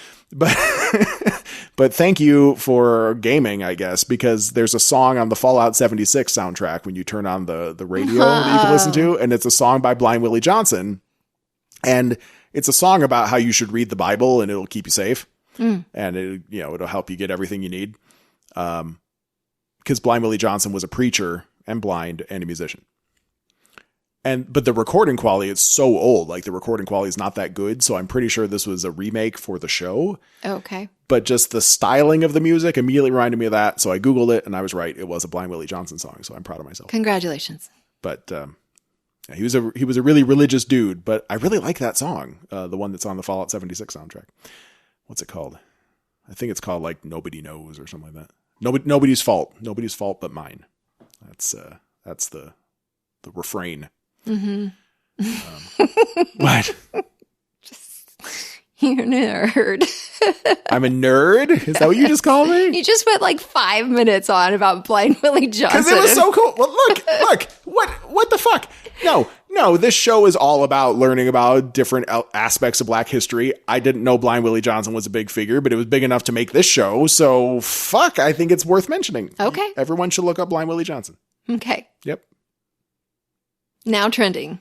But thank you for gaming, I guess, because there's a song on the Fallout 76 soundtrack when you turn on the radio that you can listen to. And it's a song by Blind Willie Johnson. And it's a song about how you should read the Bible and it'll keep you safe. And it'll help you get everything you need. Because Blind Willie Johnson was a preacher and blind and a musician. But the recording quality, it's so old. Like, the recording quality is not that good. So I'm pretty sure this was a remake for the show. Okay. But just the styling of the music immediately reminded me of that. So I Googled it and I was right. It was a Blind Willie Johnson song. So I'm proud of myself. Congratulations. But he was a really religious dude. But I really like that song. The one that's on the Fallout 76 soundtrack. What's it called? I think it's called like Nobody Knows or something like that. Nobody's fault. Nobody's fault but mine. That's the refrain. Mm-hmm. What? You're a nerd. I'm a nerd? Is that what you just called me? You just went like 5 minutes on about Blind Willie Johnson. Because it was so cool. Well, look, what the fuck? No, this show is all about learning about different aspects of Black history. I didn't know Blind Willie Johnson was a big figure, but it was big enough to make this show. So fuck, I think it's worth mentioning. Okay. Everyone should look up Blind Willie Johnson. Okay. Yep. Now trending.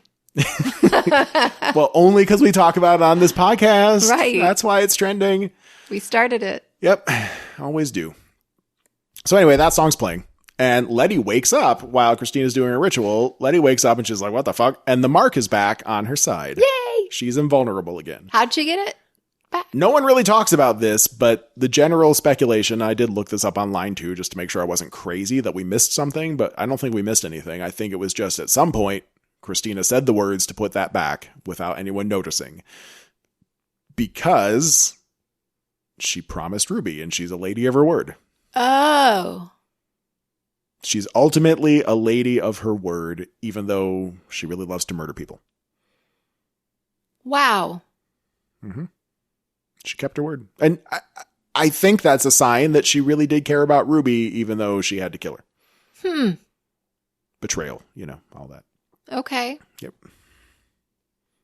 Well, only because we talk about it on this podcast. Right. That's why it's trending. We started it. Yep. Always do. So anyway, that song's playing. And Letty wakes up while Christina's doing her ritual. Letty wakes up and she's like, what the fuck? And the mark is back on her side. Yay! She's invulnerable again. How'd she get it? back. No one really talks about this, but the general speculation, I did look this up online too, just to make sure I wasn't crazy that we missed something, but I don't think we missed anything. I think it was just at some point, Christina said the words to put that back without anyone noticing. Because she promised Ruby, and she's a lady of her word. Oh. She's ultimately a lady of her word, even though she really loves to murder people. Wow. Mm-hmm. She kept her word. And I think that's a sign that she really did care about Ruby, even though she had to kill her. Betrayal, all that. Okay. Yep.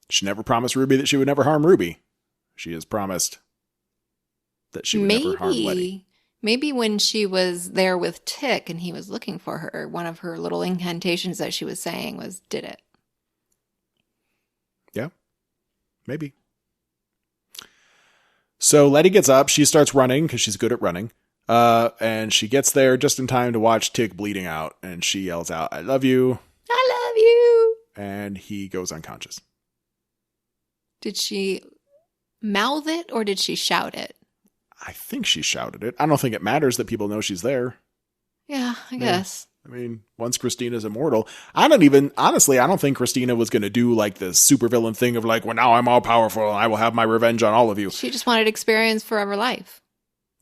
She never promised Ruby that she would never harm Ruby. She has promised that she would never harm Letty. Maybe when she was there with Tick and he was looking for her, one of her little incantations that she was saying was, did it. Yeah. Maybe. So Letty gets up. She starts running because she's good at running. And she gets there just in time to watch Tick bleeding out. And she yells out, "I love you." I love you. And he goes unconscious. Did she mouth it or did she shout it? I think she shouted it. I don't think it matters that people know she's there. Yeah, I guess. I mean, once Christina's immortal, I don't think Christina was going to do like the supervillain thing of like, well, now I'm all powerful and I will have my revenge on all of you. She just wanted to experience forever life.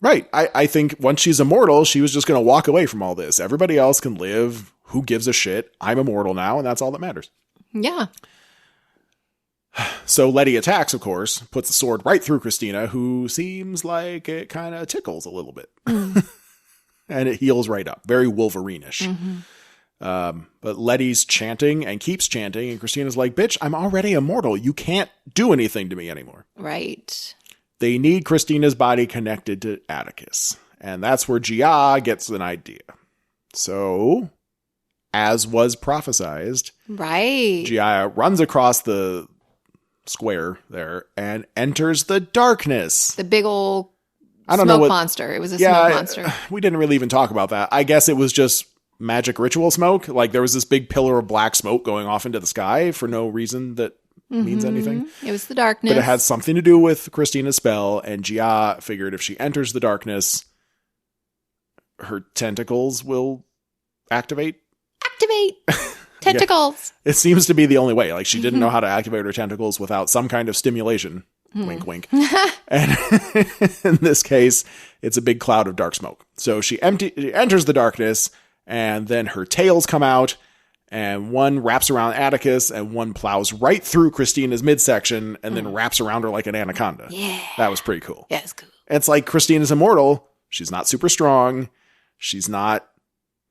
Right. I think once she's immortal, she was just going to walk away from all this. Everybody else can live. Who gives a shit? I'm immortal now, and that's all that matters. Yeah. So Letty attacks, of course, puts the sword right through Christina, who seems like it kind of tickles a little bit. And it heals right up. Very Wolverine-ish. But Letty's chanting and keeps chanting, and Christina's like, bitch, I'm already immortal. You can't do anything to me anymore. Right. They need Christina's body connected to Atticus. And that's where Gia gets an idea. So, as was prophesized, right, Gia runs across the square there and enters the darkness. The big old monster. It was a smoke monster. We didn't really even talk about that. I guess it was just magic ritual smoke. Like there was this big pillar of black smoke going off into the sky for no reason that means anything. It was the darkness. But it had something to do with Christina's spell, and Gia figured if she enters the darkness, her tentacles will activate. Tentacles. Yeah. It seems to be the only way. Like she didn't know how to activate her tentacles without some kind of stimulation. Wink, wink. And in this case, it's a big cloud of dark smoke. So she enters the darkness, and then her tails come out, and one wraps around Atticus, and one plows right through Christina's midsection, and then wraps around her like an anaconda. Yeah. That was pretty cool. Yeah, it's cool. It's like Christina's immortal. She's not super strong.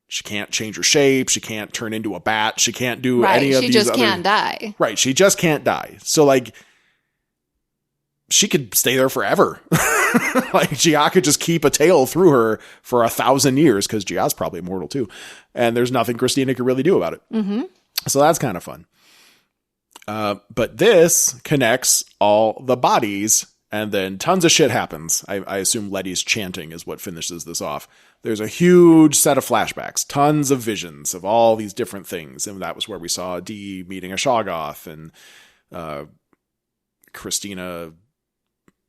She can't change her shape. She can't turn into a bat. She can't do any of these. She just can't die. Right. She just can't die. So like, she could stay there forever. Like Gia could just keep a tail through her for 1,000 years because Gia's probably immortal too. And there's nothing Christina could really do about it. So that's kind of fun. But this connects all the bodies, and then tons of shit happens. I assume Letty's chanting is what finishes this off. There's a huge set of flashbacks, tons of visions of all these different things. And that was where we saw Dee meeting a Shoggoth, and Christina.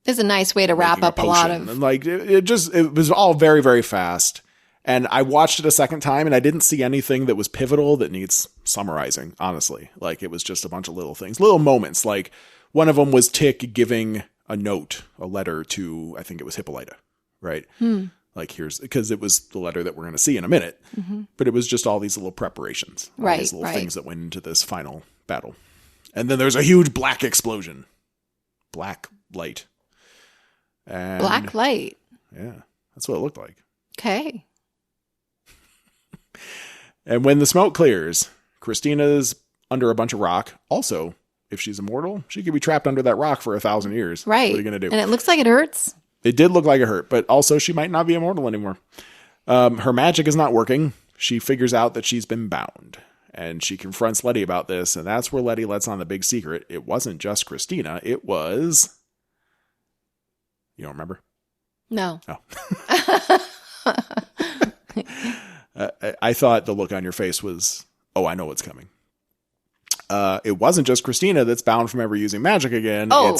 It's a nice way to wrap up a lot of. And like it was all very, very fast. And I watched it a second time, and I didn't see anything that was pivotal that needs summarizing, honestly. Like, it was just a bunch of little things, little moments. Like, one of them was Tick giving a letter to, I think it was Hippolyta, right? Like, because it was the letter that we're going to see in a minute. But it was just all these little preparations. All these little things that went into this final battle. And then there's a huge black explosion. Black light. And black light? Yeah, that's what it looked like. Okay. And when the smoke clears, Christina's under a bunch of rock. Also, if she's immortal, she could be trapped under that rock for 1,000 years. Right. What are you going to do? And it looks like it hurts. It did look like it hurt, but also she might not be immortal anymore. Her magic is not working. She figures out that she's been bound. And she confronts Letty about this, and that's where Letty lets on the big secret. It wasn't just Christina. It was... You don't remember? No. Oh. I thought the look on your face was, oh, I know what's coming. It wasn't just Christina that's bound from ever using magic again. Oh.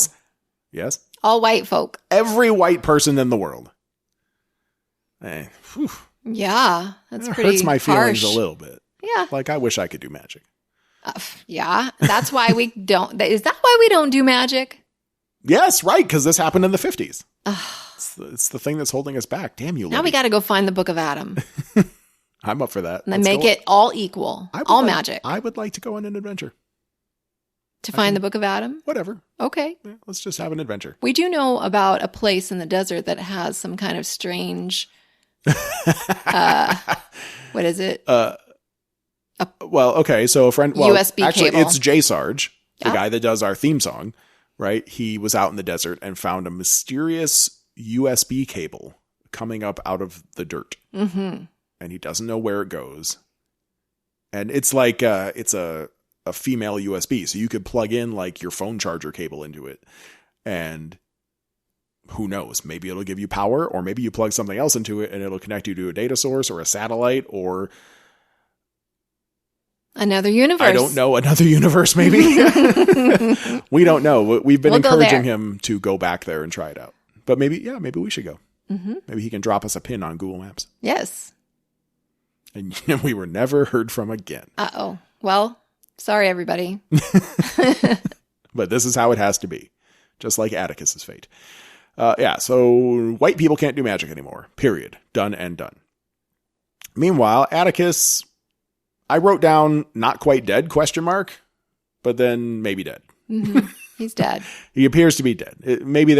Yes? All white folk. Every white person in the world. Yeah, that's pretty hurts my feelings harsh. a little bit. Yeah. Like, I wish I could do magic. Yeah, that's why we don't. Is that why we don't do magic? Yes, right, because this happened in the 50s. It's the thing that's holding us back. Damn you, Now we got to go find the Book of Adam. I'm up for that. And then make it all equal. All magic. I would like to go on an adventure. To find the Book of Adam? Whatever. Okay. Yeah, let's just have an adventure. We do know about a place in the desert that has some kind of strange, what is it? Well, okay, so a friend... Well, USB actually, cable. it's J. Sarge, the guy that does our theme song, right? He was out in the desert and found a mysterious USB cable coming up out of the dirt. Mm-hmm. And he doesn't know where it goes. And it's like, it's a female USB, so you could plug in like your phone charger cable into it. And who knows? Maybe it'll give you power, or maybe you plug something else into it and it'll connect you to a data source or a satellite or... Another universe. I don't know. Another universe, maybe. We don't know. We've been encouraging him to go back there and try it out. But maybe we should go. Mm-hmm. Maybe he can drop us a pin on Google Maps. Yes. And we were never heard from again. Uh-oh. Well, sorry, everybody. But this is how it has to be. Just like Atticus's fate. So white people can't do magic anymore. Period. Done and done. Meanwhile, Atticus... I wrote down not quite dead, ? But then maybe dead. Mm-hmm. He's dead. He appears to be dead. Maybe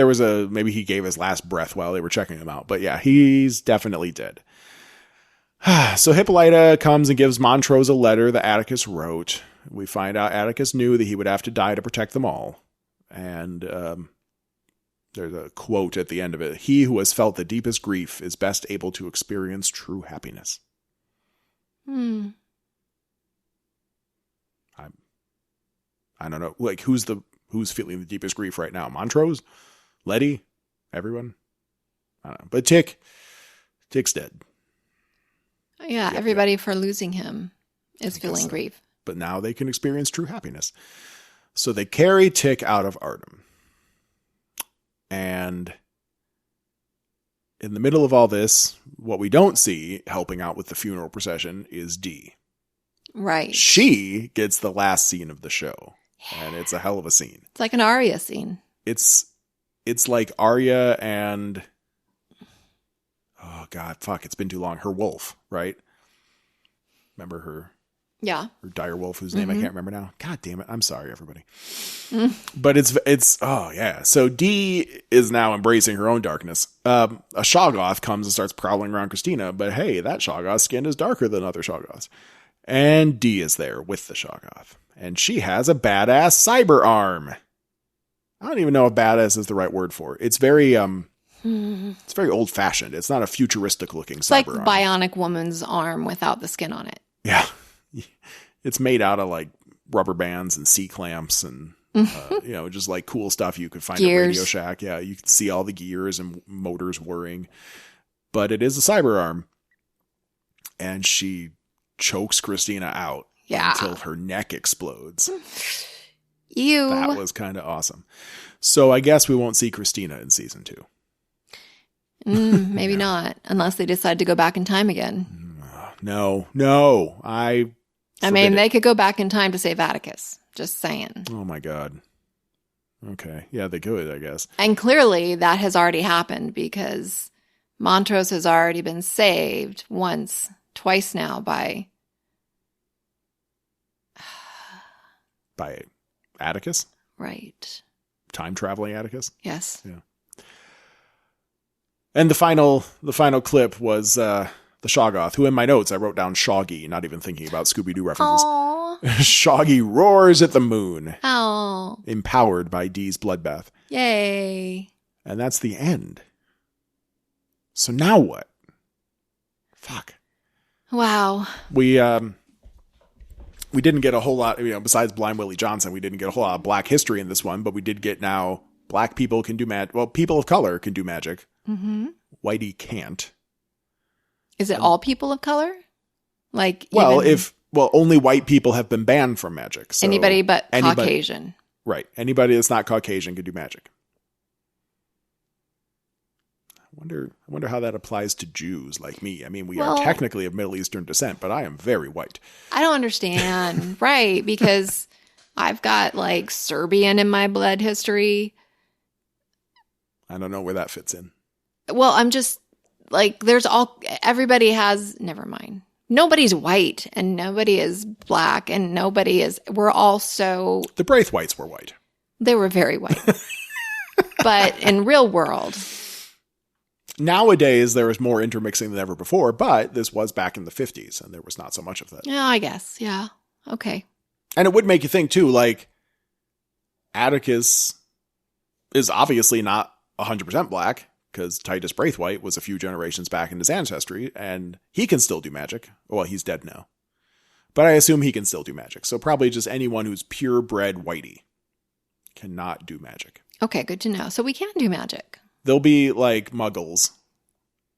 he gave his last breath while they were checking him out. But yeah, he's definitely dead. So Hippolyta comes and gives Montrose a letter that Atticus wrote. We find out Atticus knew that he would have to die to protect them all. And there's a quote at the end of it. He who has felt the deepest grief is best able to experience true happiness. I don't know. Like, who's feeling the deepest grief right now? Montrose? Letty? Everyone? I don't know. But Tick's dead. Yeah, everybody for losing him is feeling grief. But now they can experience true happiness. So they carry Tick out of Artem. And in the middle of all this, what we don't see helping out with the funeral procession is Dee. Right. She gets the last scene of the show. And it's a hell of a scene. It's like an Arya scene. It's like Arya and... Oh, God, fuck, it's been too long. Her wolf, right? Remember her? Yeah. Her dire wolf, whose name I can't remember now. God damn it. I'm sorry, everybody. But it's oh, yeah. So Dee is now embracing her own darkness. A Shoggoth comes and starts prowling around Christina, but hey, that Shoggoth's skin is darker than other Shoggoths. And Dee is there with the Shoggoth. And she has a badass cyber arm. I don't even know if badass is the right word for it. It's very old fashioned. It's not a futuristic looking cyber arm. It's like Bionic Woman's arm without the skin on it. Yeah. It's made out of like rubber bands and C-clamps and, just like cool stuff you could find at Radio Shack. Yeah. You can see all the gears and motors whirring, but it is a cyber arm. And she chokes Christina out until her neck explodes. Ew. That was kind of awesome. So I guess we won't see Christina in season 2. Maybe not, unless they decide to go back in time again. No. I mean, they could go back in time to save Atticus. Just saying. Oh my God. Okay. Yeah, they could, I guess. And clearly that has already happened because Montrose has already been saved twice now by Atticus? Right. Time traveling Atticus? Yes. Yeah. And the final clip was the Shoggoth, who in my notes I wrote down Shoggy, not even thinking about Scooby-Doo references. Shoggy roars at the moon. Oh. Empowered by Dee's bloodbath. Yay. And that's the end. So now what? Fuck. Wow. We didn't get a whole lot, besides Blind Willie Johnson, we didn't get a whole lot of black history in this one, but we did get now black people can do magic. Well, people of color can do magic. Mm-hmm. Whitey can't. Is it all people of color? Only white people have been banned from magic. So anybody but Caucasian. Right. Anybody that's not Caucasian can do magic. I wonder how that applies to Jews like me. I mean, we are technically of Middle Eastern descent, but I am very white. I don't understand. Right. Because I've got like Serbian in my blood history. I don't know where that fits in. Well, I'm just like, everybody has, never mind. Nobody's white and nobody is black and we're all so. The Braithwaites were white. They were very white. But in real world. Nowadays, there is more intermixing than ever before, but this was back in the 50s, and there was not so much of that. Yeah, I guess. Yeah. Okay. And it would make you think, too, like, Atticus is obviously not 100% black, because Titus Braithwaite was a few generations back in his ancestry, and he can still do magic. Well, he's dead now. But I assume he can still do magic. So probably just anyone who's purebred whitey cannot do magic. Okay, good to know. So we can do magic. There'll be like muggles,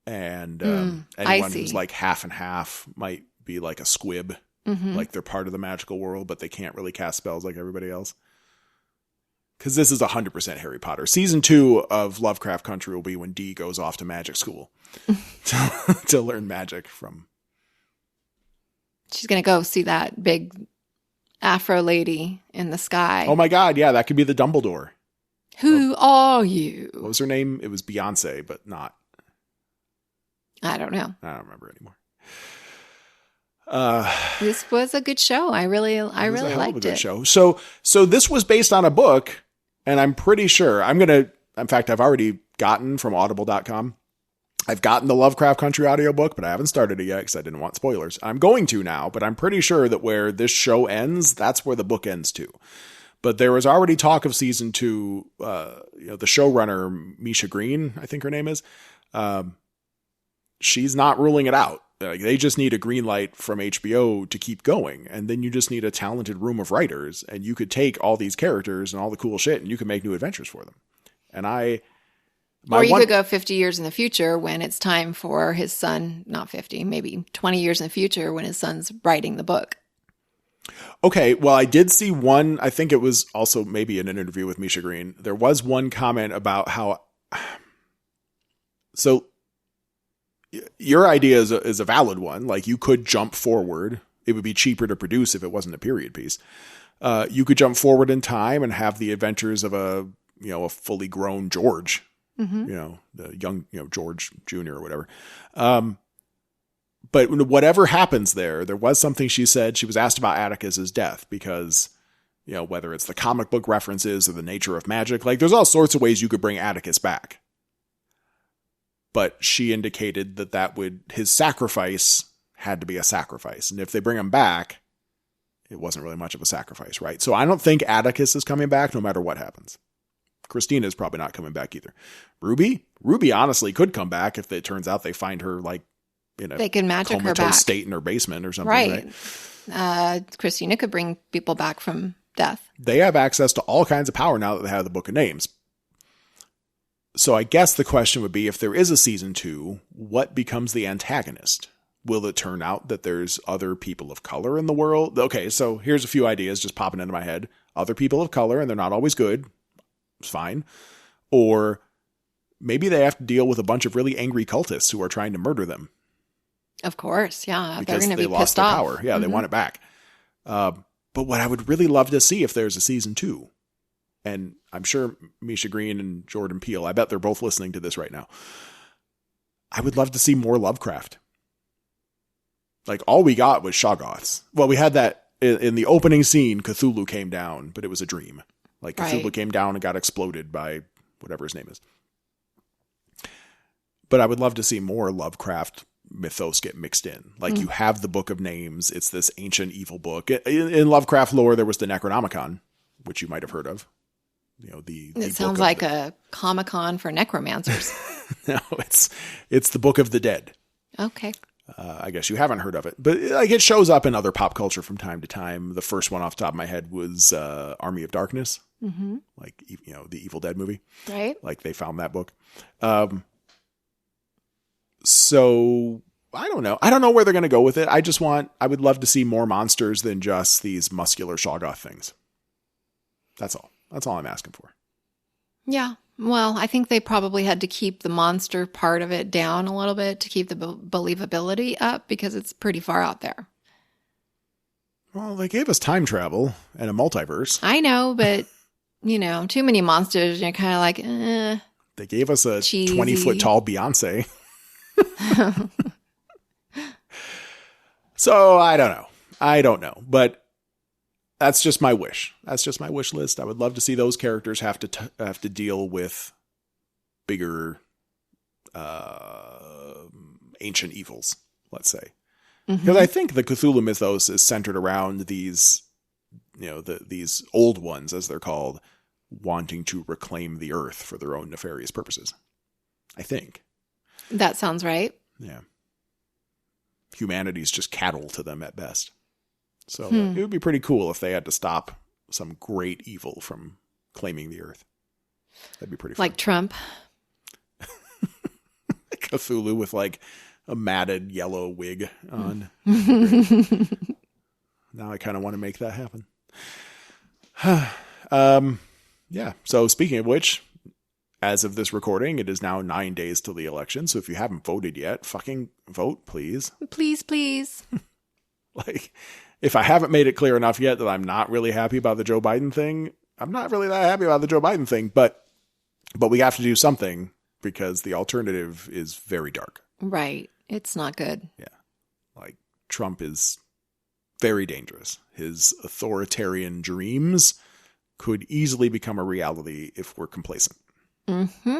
and anyone who's like half and half might be like a squib, like they're part of the magical world, but they can't really cast spells like everybody else. Because this is 100% Harry Potter. Season 2 of Lovecraft Country will be when Dee goes off to magic school to learn magic from. She's going to go see that big Afro lady in the sky. Oh my God, yeah, that could be the Dumbledore. Who are you? What was her name? It was Beyonce, but not. I don't know. I don't remember anymore. This was a good show. I really liked it. Good show. So this was based on a book, and I'm pretty sure in fact, I've already gotten from audible.com. I've gotten the Lovecraft Country audiobook, but I haven't started it yet because I didn't want spoilers. I'm going to now, but I'm pretty sure that where this show ends, that's where the book ends too. But there was already talk of season 2. The showrunner, Misha Green, I think her name is. She's not ruling it out. They just need a green light from HBO to keep going. And then you just need a talented room of writers. And you could take all these characters and all the cool shit and you could make new adventures for them. And or you could go 50 years in the future when it's time for his son, not 50, maybe 20 years in the future when his son's writing the book. Okay, well, I did see one, I think it was also maybe in an interview with Misha Green. There was one comment about how... So, your idea is a valid one. Like, you could jump forward. It would be cheaper to produce if it wasn't a period piece. You could jump forward in time and have the adventures of a fully grown George. The young, George Jr. or whatever. But whatever happens there was something she said. She was asked about Atticus's death because, whether it's the comic book references or the nature of magic, like there's all sorts of ways you could bring Atticus back. But she indicated that his sacrifice had to be a sacrifice. And if they bring him back, it wasn't really much of a sacrifice, right? So I don't think Atticus is coming back no matter what happens. Christina's probably not coming back either. Ruby honestly could come back if it turns out they find her like, they can magic her back state in her basement or something, right? Christina could bring people back from death. They have access to all kinds of power now that they have the Book of Names. So I guess the question would be, if there is a season 2, what becomes the antagonist? Will it turn out that there's other people of color in the world? Okay, so here's a few ideas just popping into my head. Other people of color, and they're not always good. It's fine. Or maybe they have to deal with a bunch of really angry cultists who are trying to murder them. Of course, yeah. Because they're going to be lost pissed their off. Power. Yeah, they want it back. But what I would really love to see if there's a season 2, and I'm sure Misha Green and Jordan Peele, I bet they're both listening to this right now. I would love to see more Lovecraft. Like, all we got was Shoggoths. Well, we had that in the opening scene, Cthulhu came down, but it was a dream. Like, Cthulhu came down and got exploded by whatever his name is. But I would love to see more Lovecraft mythos get mixed in. Like, you have the Book of Names. It's this ancient evil book. In Lovecraft lore, there was the Necronomicon, which you might have heard of. It sounds like a Comic-Con for necromancers. No, it's the Book of the Dead. Okay. I guess you haven't heard of it, but like it shows up in other pop culture from time to time. The first one off the top of my head was Army of Darkness, like the Evil Dead movie, right? Like they found that book. So I don't know. I don't know where they're going to go with it. I would love to see more monsters than just these muscular Shoggoth things. That's all. That's all I'm asking for. Yeah. Well, I think they probably had to keep the monster part of it down a little bit to keep the believability up because it's pretty far out there. Well, they gave us time travel and a multiverse. I know, but, too many monsters, you're kind of like, eh. They gave us a Cheesy. 20-foot tall Beyonce. So I don't know. But that's just my wish. That's just my wish list. I would love to see those characters have to deal with bigger ancient evils, let's say. Because I think the Cthulhu mythos is centered around these, these old ones, as they're called, wanting to reclaim the earth for their own nefarious purposes. I think. That sounds right. Yeah. Humanity's just cattle to them at best. So it would be pretty cool if they had to stop some great evil from claiming the earth. That'd be pretty fun. Like Trump. Cthulhu with like a matted yellow wig on. Now I kind of want to make that happen. Yeah. So speaking of which, as of this recording, it is now 9 days till the election. So if you haven't voted yet, fucking vote, please. Please, please. Like, if I haven't made it clear enough yet that I'm not really happy about the Joe Biden thing, I'm not really that happy about the Joe Biden thing, but we have to do something because the alternative is very dark. Right. It's not good. Yeah. Like, Trump is very dangerous. His authoritarian dreams could easily become a reality if we're complacent. Mm-hmm.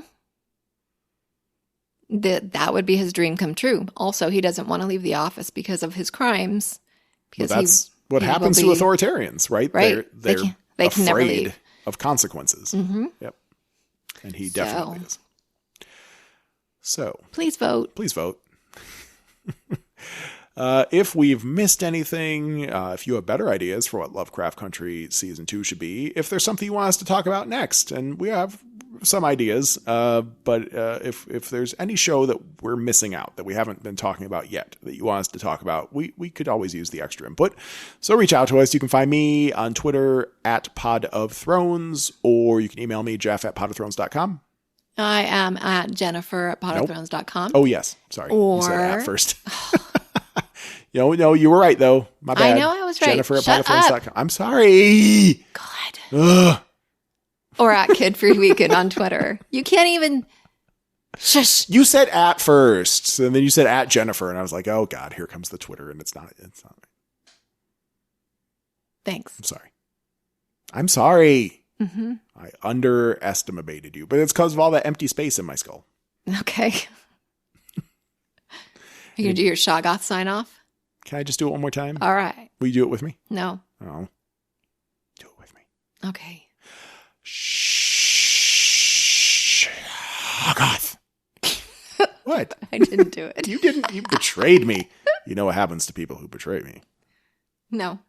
That would be his dream come true. Also, he doesn't want to leave the office because of his crimes. Because well, that's what happens to authoritarians, right? Right. They're they can never afraid leave. of consequences. Mm-hmm. Yep. And he definitely is. So. Please vote. Please vote. If we've missed anything, if you have better ideas for what Lovecraft Country Season 2 should be, if there's something you want us to talk about next, and we have some ideas, but if there's any show that we're missing out, that we haven't been talking about yet, that you want us to talk about, we could always use the extra input. So reach out to us. You can find me on Twitter at Pod of Thrones, or you can email me, jeff@podofthrones.com. I am at Jennifer at potofthrones.com. Oh, yes. Sorry. You said at first. No, you were right, though. My bad. I know I was right. Jennifer at Shut potofthrones.com. I'm sorry. God. Ugh. Or at Kid Free Weekend on Twitter. You can't even... Shush. You said at first, and then you said at Jennifer, and I was like, oh, God, here comes the Twitter, and it's not. Thanks. I'm sorry. Mm-hmm. I underestimated you, but it's because of all that empty space in my skull. Okay. Are you going to do your Shoggoth sign off? Can I just do it one more time? All right. Will you do it with me? No. Oh. Do it with me. Okay. Shoggoth. What? I didn't do it. You didn't. You betrayed me. You know what happens to people who betray me. No.